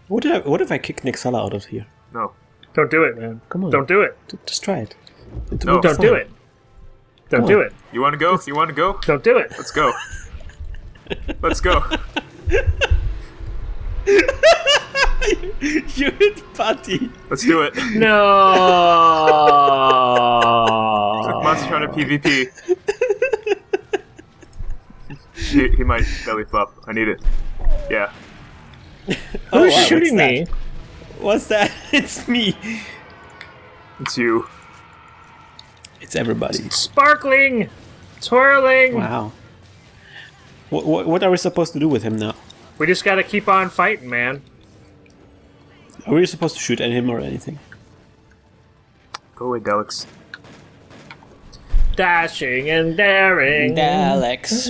What if I kick Nixala out of here? No. Don't do it, man. Come on. Don't do it. Just try it. No. Don't do it. Don't do it. You want to go? You want to go? Don't do it. Let's go. Let's go. You hit Patty. Let's do it. No. Monster Hunter PvP. He might belly flop. I need it. Yeah. Who's shooting me? What's that? It's me. It's you. It's everybody. Sparkling, twirling. Wow. What are we supposed to do with him now? We just gotta keep on fighting, man. Are we supposed to shoot at him or anything? Go away, Delix. Dashing and daring. Daleks.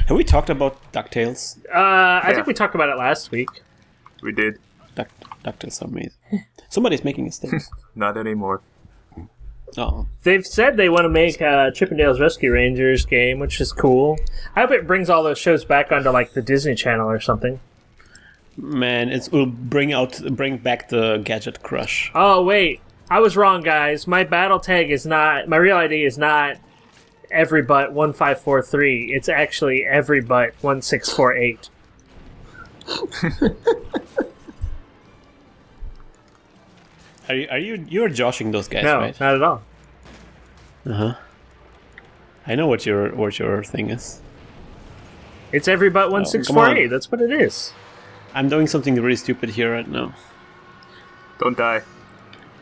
Have we talked about DuckTales? I think we talked about it last week. We did. DuckTales are amazing. Somebody's making a statement. Not anymore. Oh. They've said they want to make a Chippendales Rescue Rangers game, which is cool. I hope it brings all those shows back onto like the Disney Channel or something. Man, it will bring back the Gadget Crush. Oh wait, I was wrong, guys. My battle tag is not. My real ID is not everybutt1543. It's actually everybutt1648. You're joshing those guys, No, right? not at all. I know what your thing is. It's everybutt1648. That's what it is. I'm doing something really stupid here right now. Don't die.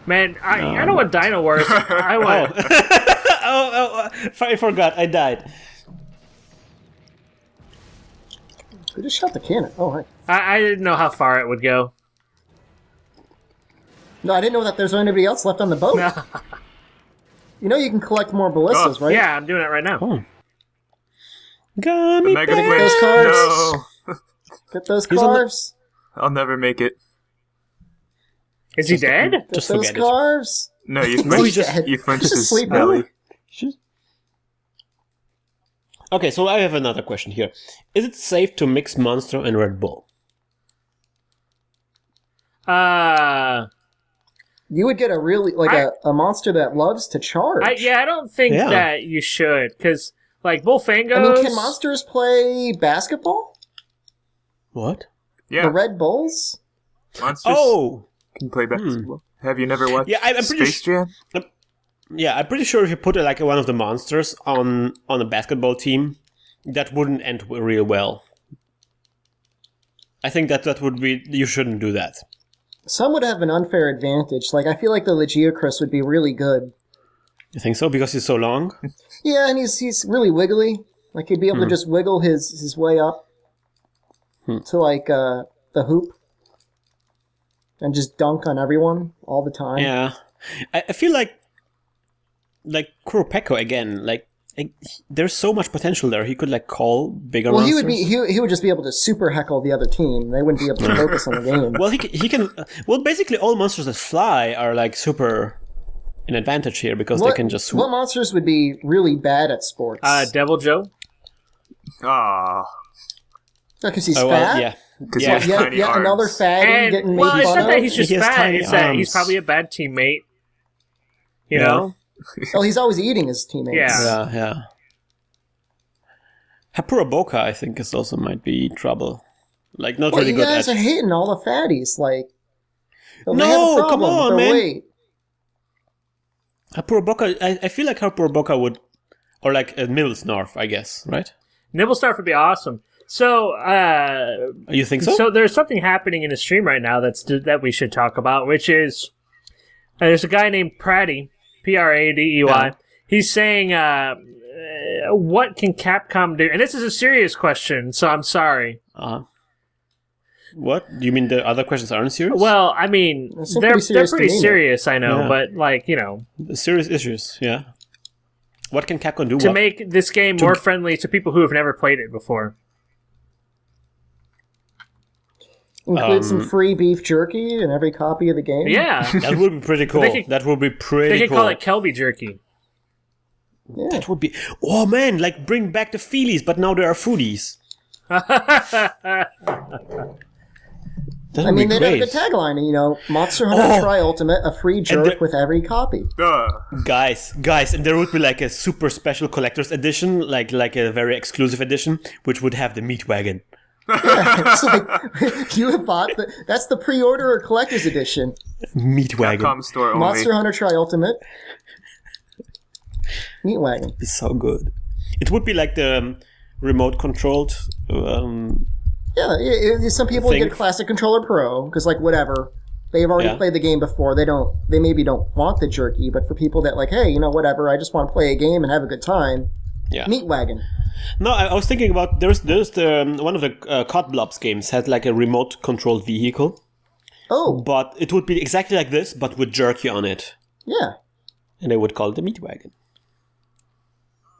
Man, I don't want Dino Wars. I want. I forgot. I died. Who just shot the cannon? Oh, hi. I didn't know how far it would go. No, I didn't know that there's anybody else left on the boat. You know you can collect more ballistas, right? Yeah, I'm doing it right now. Oh. Gummy Mega bears. Twitch. cars. No. Get those He's on the- carves. I'll never make it. Is he dead? Get Just those forget it. carves. No, you No, he's flinched, just- you flinched he's his asleep now. belly. Okay, so I have another question here. Is it safe to mix Monster and Red Bull? You would get a really a monster that loves to charge. I don't think Yeah. that you should, because like Bullfangos. I mean, can monsters play basketball? What? Yeah, The Red Bulls? monsters Oh! can play basketball. Have you never watched Yeah, I'm pretty Space Jam? Yeah, I'm pretty sure if you put one of the monsters on a basketball team, that wouldn't end real well. I think that would be... You shouldn't do that. Some would have an unfair advantage. Like, I feel like the Legiocris would be really good. You think so? Because he's so long? Yeah, and he's really wiggly. Like, he'd be able to just wiggle his way up to, like, the hoop. And just dunk on everyone all the time. Yeah. I feel like Kuropeko again, there's so much potential there. He could call bigger Well, monsters. he would just be able to super heckle the other team. They wouldn't be able to focus on the game. Well, he can. Well, basically, all monsters that fly are super an advantage here because they can just swoop. What monsters would be really bad at sports? Devil Joe. Ah, Because he's Oh, fat? well, yeah. because Yeah. he has tiny Yet arms. another fatty getting made It's fun not that of? he's just He has fat. tiny It's that he's arms. probably a bad teammate. You Yeah. know? Oh, he's always eating his teammates. Yeah. Yeah. Hapuraboka, I think, is also might be trouble. Not Well, really you good guys at. are hating all the fatties. Like, they No, have a problem come on, with their man. weight. Hapuraboka, I feel like Hapuraboka would, or like a Nibblesnarf, I guess, right? Nibblestarf would be awesome. So, You think so? so there's something happening in the stream right now that we should talk about, which is there's a guy named Pradey, Pradey. Yeah. He's saying, what can Capcom do? And this is a serious question, so I'm sorry. What? You mean the other questions aren't serious? Well, I mean, They seem they're pretty serious pretty to me, serious, I know, Yeah. but Serious issues, yeah. What can Capcom do? to make this game more friendly to people who have never played it before. Include some free beef jerky in every copy of the game. Yeah. That would be pretty cool. That would be pretty They could cool. call it Kelby Jerky. Yeah. That would be... Oh, man, bring back the feelies, but now there are foodies. That I would mean, be they'd have a great. good tagline, Monster Hunter Tri-Ultimate, a free jerk the- with every copy. Guys, and there would be a super special collector's edition, like a very exclusive edition, which would have the meat wagon. It's like, you have bought that's the pre-order or collector's edition. Meat wagon. Capcom store only. Monster Hunter Tri-Ultimate. Meat wagon. Be so good. It would be like the remote controlled. Yeah, some people get a Classic Controller Pro, because, whatever. They've already played the game before. They maybe don't want the jerky, but for people that, hey, whatever, I just want to play a game and have a good time. Yeah. Meat wagon. No, I was thinking about there's the one of the COD Blobs games had a remote controlled vehicle, Oh, but it would be exactly like this, but with jerky on it. yeah. And they would call it the meat wagon.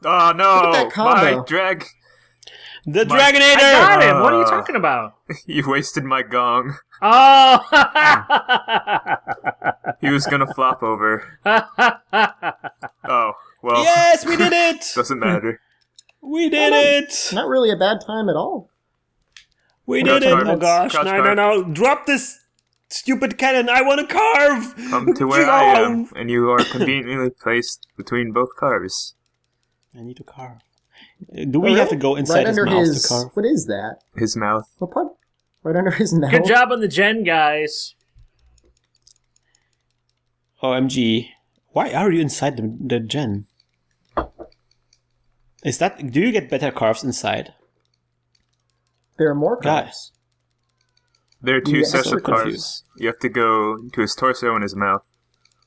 Oh no! Look at that combo. My drag! The My- Dragonator! I got him. What are you talking about? You wasted my gong. Oh! He was gonna flop over. Oh, well. Yes, we did it! Doesn't matter. We did it! Not really a bad time at all. We Crouch did it! carve. Oh gosh, Crouch no, carve. no. Drop this stupid cannon! I want to carve! Come to where I am, and you are conveniently placed between both cars. I need to carve. Do we have to go inside his mouth to carve? What is that? His mouth. What part? Right under his mouth. Good job on the gen, guys. OMG. Why are you inside the gen? Is that... Do you get better carves inside? There are more Guys. cars. There are two Yeah, sets so of cars. confused. You have to go to his torso and his mouth.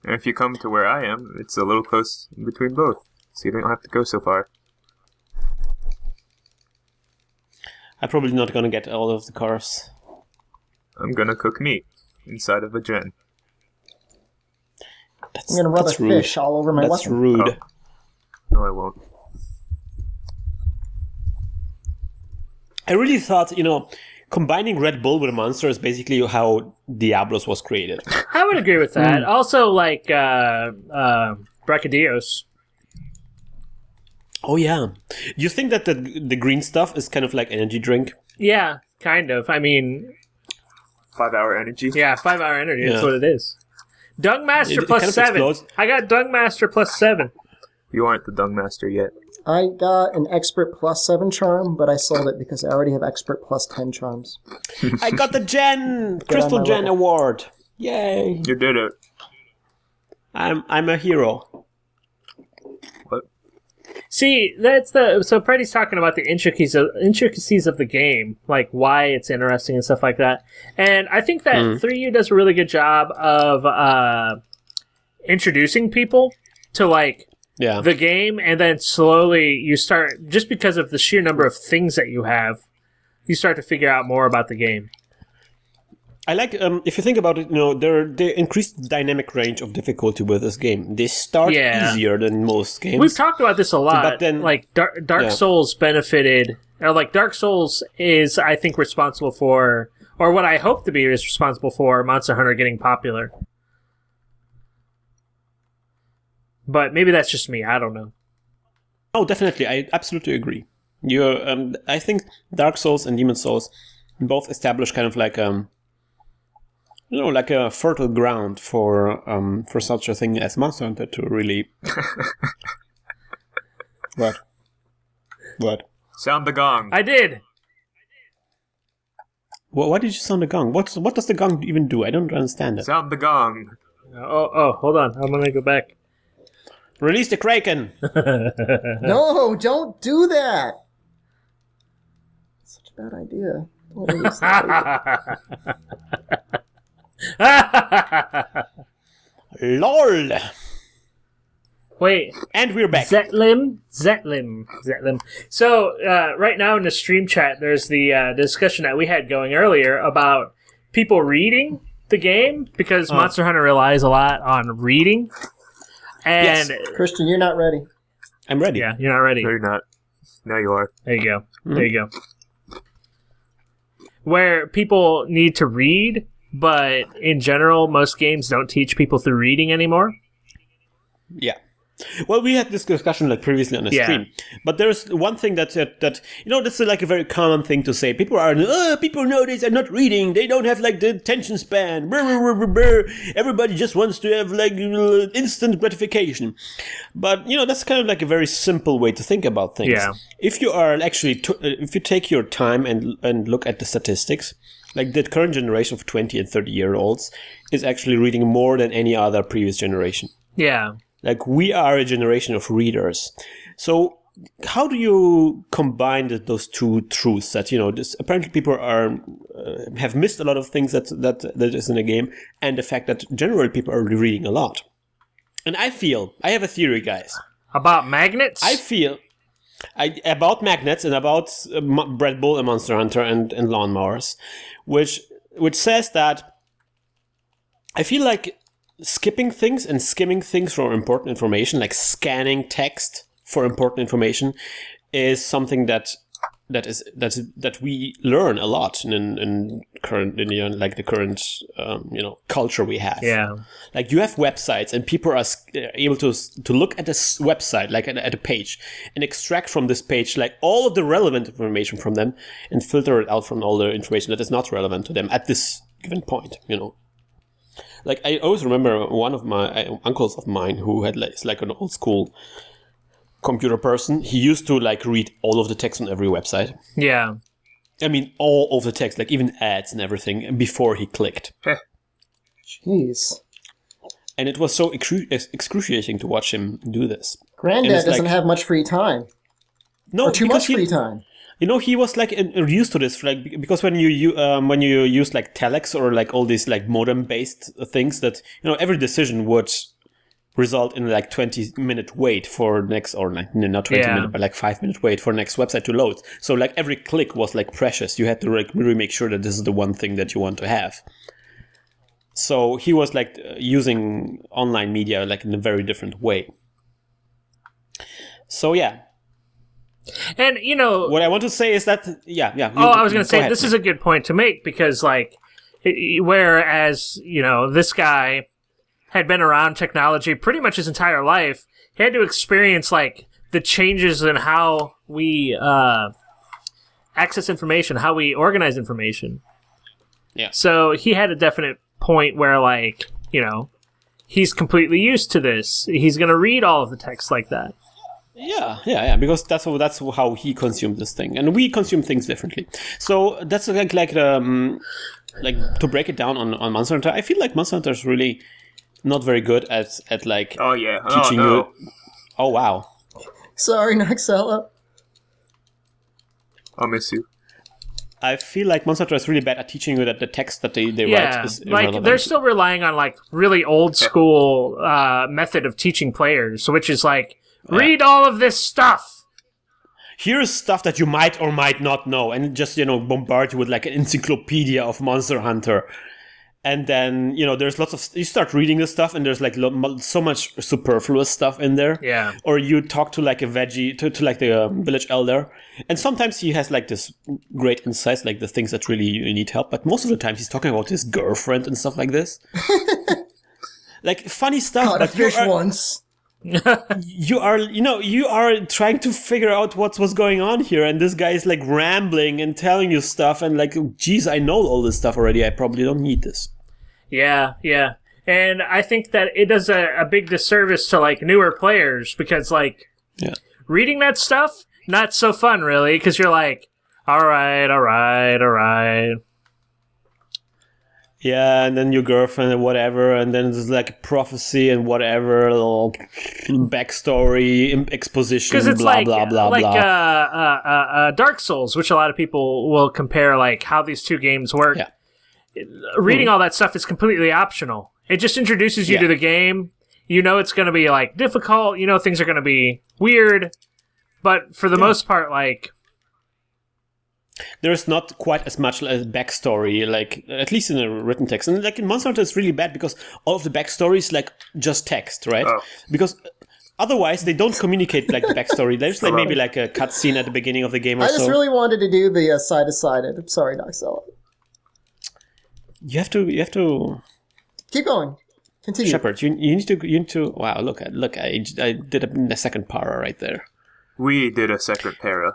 And if you come to where I am, it's a little close in between both. So you don't have to go so far. I'm probably not gonna get all of the carves. I'm gonna cook meat inside of a gen. That's, I'm gonna rub a that's rude. fish all over my That's weapon. rude. No, I won't. I really thought, combining Red Bull with a monster is basically how Diablos was created. I would agree with that. Also, like, Brachydios. Oh yeah. You think that the green stuff is kind of like energy drink? Yeah, kind of. I mean, 5-hour energy. yeah, 5-hour energy. Yeah. That's what it is. Dung Master It plus kind of 7. explodes. I got Dung Master plus 7. You aren't the Dung Master yet. I got an expert plus 7 charm, but I sold it because I already have expert plus 10 charms. I got the Gen Crystal my Gen level. Award. Yay! You did it. I'm a hero. What? See, so Pretty's talking about the intricacies of the game, like why it's interesting and stuff like that. And I think that 3U does a really good job of introducing people to like Yeah. the game, and then slowly you start, just because of the sheer number of things that you have, you start to figure out more about the game. I like, if you think about it, they increased dynamic range of difficulty with this game. They start easier than most games. We've talked about this a lot. But then- like Dark Yeah. Souls benefited, or like Dark Souls is, I think, responsible for, or what I hope to be is responsible for, Monster Hunter getting popular. But maybe that's just me. I don't know. Oh, definitely. I absolutely agree. I think Dark Souls and Demon Souls both establish kind of like like a fertile ground for such a thing as Monster Hunter to really. What? Sound the gong. I did. Why did you sound the gong? What does the gong even do? I don't understand it. Sound the gong. Oh, hold on. I'm gonna go back. Release the Kraken. No, don't do that! Such a bad idea. Don't release that. LOL. Wait. And we're back. Zetlim. So, right now in the stream chat, there's the discussion that we had going earlier about people reading the game, because Monster Hunter relies a lot on reading. And Yes. Christian, you're not ready. I'm ready. yeah, you're not ready. No, you're not. Now you are. There you go. There you go. Where people need to read, but in general, most games don't teach people through reading anymore. Yeah. Well, we had this discussion like previously on the Yeah. stream, but there's one thing that that's like a very common thing to say. People nowadays are not reading. They don't have like the attention span. Brr, brr, brr, brr, brr. Everybody just wants to have like instant gratification. But that's kind of like a very simple way to think about things. Yeah. If you are actually if you take your time and look at the statistics, like the current generation of 20 and 30-year-olds is actually reading more than any other previous generation. Yeah. Like, we are a generation of readers. So how do you combine those two truths that, apparently people have missed a lot of things that is in the game, and the fact that generally people are reading a lot? And I have a theory, guys. About magnets? I feel about magnets and about Red Bull and Monster Hunter and Lawnmowers, which says that I feel like skipping things and skimming things for important information, like scanning text for important information, is something that we learn a lot in current, like the current culture we have. Yeah. Like you have websites and people are able to look at this website, like at a page, and extract from this page like all of the relevant information from them and filter it out from all the information that is not relevant to them at this given point. Like I always remember one of my uncles of mine who had is like an old school computer person. He used to like read all of the text on every website. Yeah. I mean, all of the text, like even ads and everything, before he clicked. Jeez. And it was so excruciating to watch him do this. Granddad doesn't have much free time. No, or too much free time. He was like used to this, like because when you use like telex or like all these like modem-based things, that every decision would result in like 20-minute wait for next, or like not 20 minute, but like 5-minute wait for next website to load. So like every click was like precious. You had to like really make sure that this is the one thing that you want to have. So he was like using online media like in a very different way. So yeah. And what I want to say is that I was going to say this is a good point to make, because like whereas this guy had been around technology pretty much his entire life, he had to experience like the changes in how we access information, how we organize information. Yeah. So he had a definite point where like he's completely used to this. He's going to read all of the text like that. Yeah, because that's how he consumed this thing, and we consume things differently. So that's like to break it down on Monster Hunter. I feel like Monster Hunter is really not very good at like teaching you. Oh wow! Sorry, Noxella. I'll miss you. I feel like Monster Hunter is really bad at teaching you that the text that they write is irrelevant. Like they're still relying on like really old school method of teaching players, which is like. Read all of this stuff. Here's stuff that you might or might not know, and just bombard you with like an encyclopedia of Monster Hunter, and then there's lots of you start reading this stuff, and there's like so much superfluous stuff in there. Yeah. Or you talk to like a veggie to like the village elder, and sometimes he has like this great insights, like the things that really you need help. But most of the time he's talking about his girlfriend and stuff like this, like funny stuff. Caught a fish once. You are trying to figure out what's going on here, and this guy is like rambling and telling you stuff, and like, geez, I know all this stuff already. I probably don't need this. Yeah. And I think that it does a big disservice to like newer players, because like reading that stuff, not so fun really, because you're like, all right. Yeah, and then your girlfriend and whatever, and then there's like prophecy and whatever, little backstory, exposition, it's blah, like, blah, blah, like, blah. Dark Souls, which a lot of people will compare like how these two games work. Yeah. Reading all that stuff is completely optional. It just introduces you to the game. It's going to be like difficult. Things are going to be weird, but for the most part, like. There's not quite as much as backstory, like at least in a written text. And like in Monster Hunter, it's really bad because all of the backstory is like just text, right? Oh. Because otherwise they don't communicate like the backstory. There's like maybe like a cutscene at the beginning of the game or so. I just really wanted to do the side-to-sided. I'm sorry, Noxella. You have to keep going. Continue. Shepard, you need to. Wow, look! I did a second para right there. We did a second para.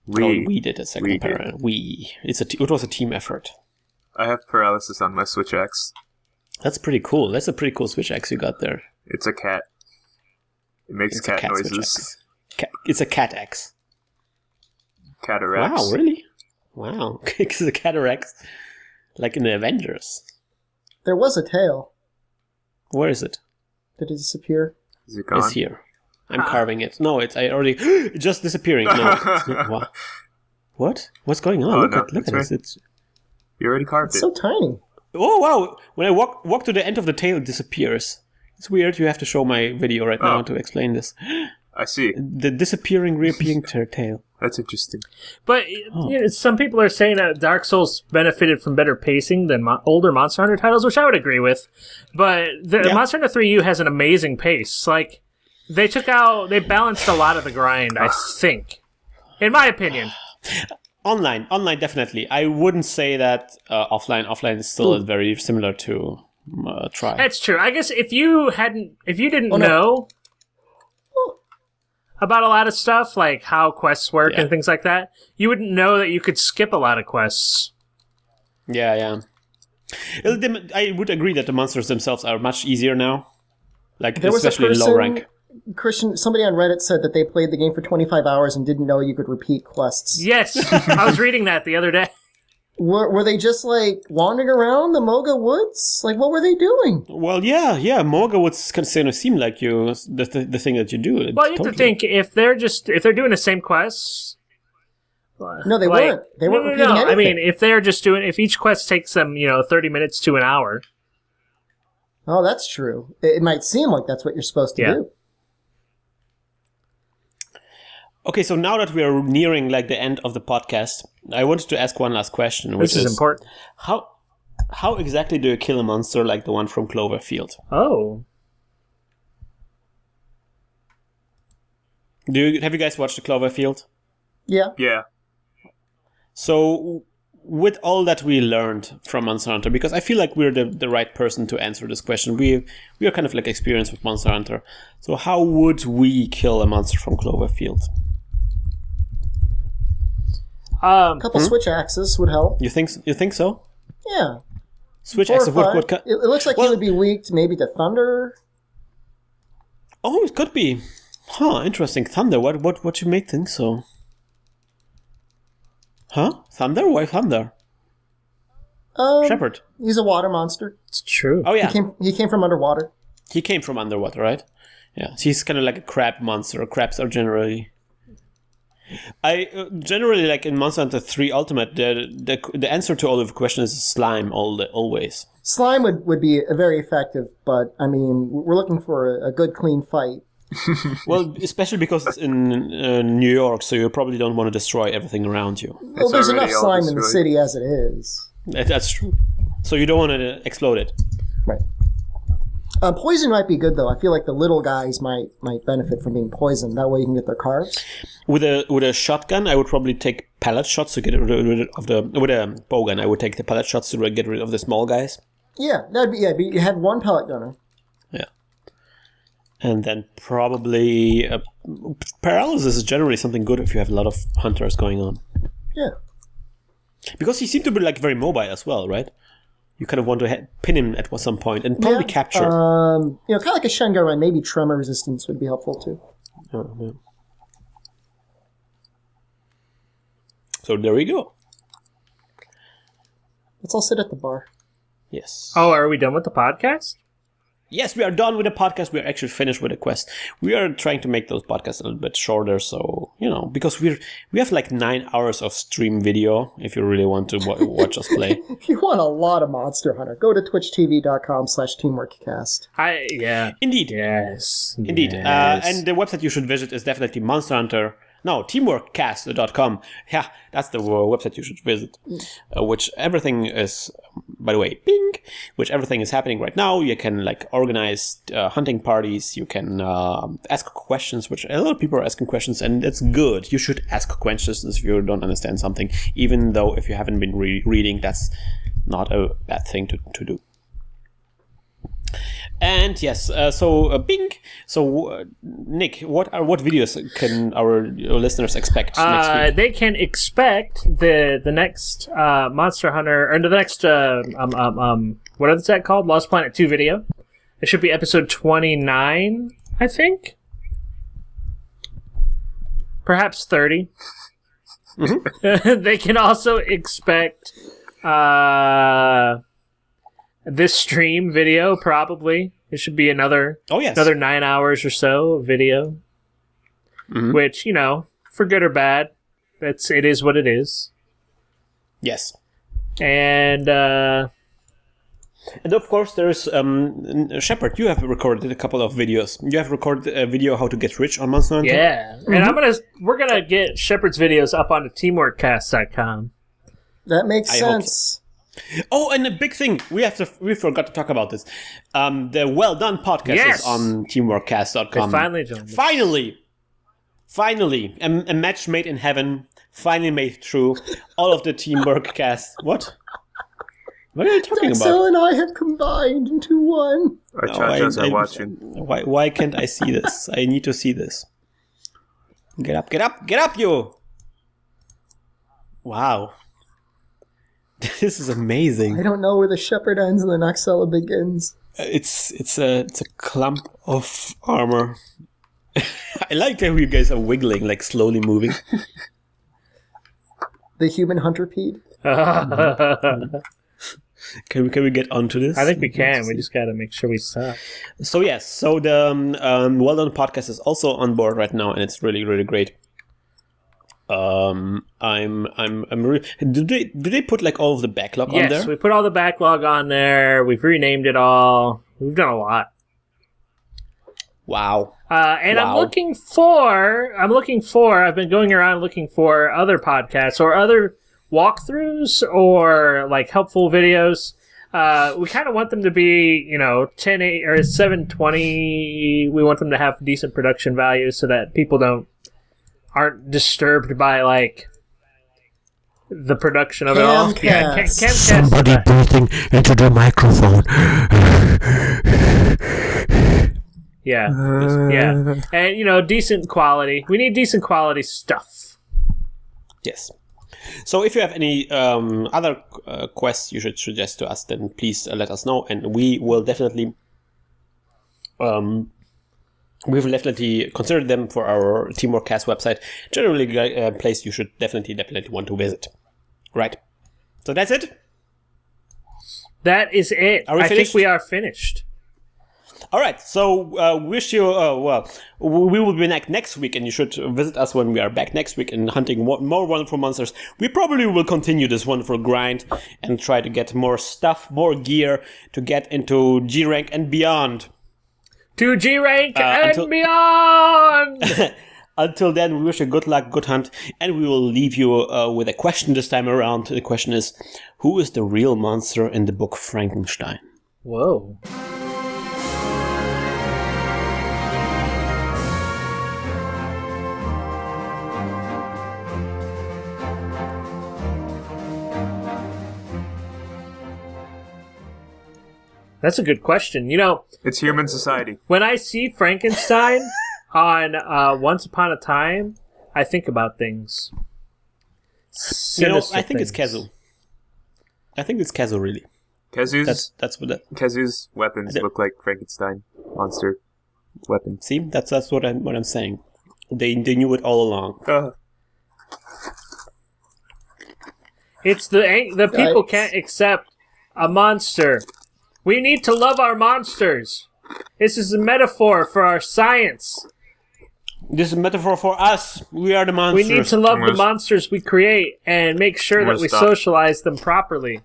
We did a second para. It was a team effort. I have paralysis on my Switch X. That's pretty cool. That's a pretty cool Switch X you got there. It's a cat. It makes cat noises. It's a cat X. Catarax. Wow, really? Wow. It's a Catarax. Like in the Avengers. There was a tail. Where is it? Did it disappear? Is it gone? It's here. I'm carving it. No, it's just disappearing. No. What? What's going on? Look at this. You already carved it. So tiny. Oh wow! When I walk to the end of the tail, it disappears. It's weird. You have to show my video right now to explain this. I see. The disappearing, reappearing tail. That's interesting. But some people are saying that Dark Souls benefited from better pacing than older Monster Hunter titles, which I would agree with. But Monster Hunter 3U has an amazing pace. Like, they balanced a lot of the grind, I think. In my opinion. Online, definitely. I wouldn't say that offline. Offline is still very similar to Try. That's true. I guess if you didn't know about a lot of stuff, like how quests work and things like that, you wouldn't know that you could skip a lot of quests. Yeah. I would agree that the monsters themselves are much easier now. Like, especially low rank. Christian, somebody on Reddit said that they played the game for 25 hours and didn't know you could repeat quests. Yes, I was reading that the other day. Were they just, like, wandering around the Moga Woods? Like, what were they doing? Well, yeah. Moga Woods kind of seem like the thing that you do. Well, you have to think, if they're doing the same quests... No, they weren't. They weren't repeating anything. I mean, if each quest takes them, 30 minutes to an hour... Oh, that's true. It might seem like that's what you're supposed to do. Okay, so now that we are nearing like the end of the podcast, I wanted to ask one last question, which is important. How exactly do you kill a monster like the one from Cloverfield? Oh. Have you guys watched the Cloverfield? Yeah. Yeah. So, with all that we learned from Monster Hunter, because I feel like we're the right person to answer this question. We are kind of like experienced with Monster Hunter. So how would we kill a monster from Cloverfield? A couple switch axes would help. You think so? Yeah. Switch axes would it looks like he would be weak maybe to thunder. Oh, it could be. Huh, interesting. Thunder. What you make think so? Huh? Thunder? Why thunder? Shepard. He's a water monster. It's true. Oh yeah. He came from underwater. He came from underwater, right? Yeah. So he's kind of like a crab monster. Crabs are generally... generally like in Monster Hunter 3 Ultimate, the answer to all of the questions is slime always. Slime would be very effective, but I mean, we're looking for a good, clean fight. Well, especially because it's in New York, so you probably don't want to destroy everything around you. Well, there's enough slime in the city as it is. That's true. So you don't want to explode it. Right. Poison might be good, though. I feel like the little guys might benefit from being poisoned. That way you can get their carbs. With a shotgun, I would probably take pellet shots to get rid of the... With a bow gun, I would take the pellet shots to get rid of the small guys. Yeah, that'd be... Yeah, you had one pellet gunner. Yeah. And then probably... paralysis is generally something good if you have a lot of hunters going on. Yeah. Because he seemed to be like very mobile as well, right? You kind of want to pin him at some point and probably capture. Kind of like a Shengaran, maybe tremor resistance would be helpful too. Oh, yeah. So there we go. Let's all sit at the bar. Yes. Oh, are we done with the podcast? Yes, we are done with the podcast. We are actually finished with the quest. We are trying to make those podcasts a little bit shorter, so, because we have like 9 hours of stream video if you really want to watch us play. If you want a lot of Monster Hunter, go to twitchtv.com/teamworkcast. Indeed. Yes. Indeed. Yes. And the website you should visit is definitely Monster Hunter. No, teamworkcast.com. Yeah, that's the website you should visit. Which everything is, by the way, ping, which everything is happening right now. You can like organize hunting parties. You can ask questions, which a lot of people are asking questions, and it's good. You should ask questions if you don't understand something, even though if you haven't been reading, that's not a bad thing to do. And yes, Bing. So, Nick, what videos can our listeners expect next week? They can expect the next Monster Hunter, or the next what is that called? Lost Planet 2 video. It should be episode 29, I think. Perhaps 30. Mm-hmm. They can also expect this stream video, probably. It should be another 9 hours or so of video. Mm-hmm. Which, for good or bad, it is what it is. Yes. And And of course, there's Shepard. You have recorded a couple of videos. You have recorded a video how to get rich on Monster Hunter. Yeah, and we're gonna get Shepard's videos up onto teamworkcast.com. That makes I hope sense. Oh, and a big thing we forgot to talk about this. The Well Done podcast is on teamworkcast.com. They finally joined us. Finally, a match made in heaven. Finally made through all of the Teamwork cast. What? What are you talking about? Dexel and I have combined into one. Our cha-chas are watching. Why can't I see this? I need to see this. Get up, you! Wow. This is amazing. I don't know where the Shepard ends and the Noxella begins. It's a clump of armor. I like how you guys are wiggling, like slowly moving. The human hunterpede. Can we get onto this? I think we can. We just got to make sure we stop. So yes, so the Well Done podcast is also on board right now, and it's really, really great. I'm really. Do they put like all of the backlog on there? Yes, we put all the backlog on there. We've renamed it all. We've done a lot. Wow. And Wow. I've been going around looking for other podcasts or other walkthroughs or like helpful videos. We kind of want them to be, 1080 or 720. We want them to have decent production value so that people aren't disturbed by like the production of it all. Yeah, Camcast. Somebody breathing into the microphone. Yeah, and decent quality. We need decent quality stuff. Yes. So if you have any other quests you should suggest to us, then please let us know, and we will definitely consider them for our Teamwork Cast website. Generally, a place you should definitely want to visit. Right. So that's it. That is it. Are we I finished? think we are finished. All right, so wish you, we will be back next week, and you should visit us when we are back next week and hunting more wonderful monsters. We probably will continue this wonderful grind and try to get more stuff, more gear to get into G rank and beyond. To G rank and beyond! Until then, we wish you good luck, good hunt, and we will leave you with a question this time around. The question is, who is the real monster in the book Frankenstein? Whoa. That's a good question. It's human society. When I see Frankenstein on Once Upon a Time, I think about things. I think it's Kezu. I think it's Kezu, really. Kezu's weapons don't- look like Frankenstein monster weapons. See, that's what I'm saying. They knew it all along. It's the people Yikes. can't accept a monster. We need to love our monsters. This is a metaphor for our science. This is a metaphor for us. We are the monsters. We need to love the gonna- monsters we create and make sure I'm that gonna we stop. socialize them properly.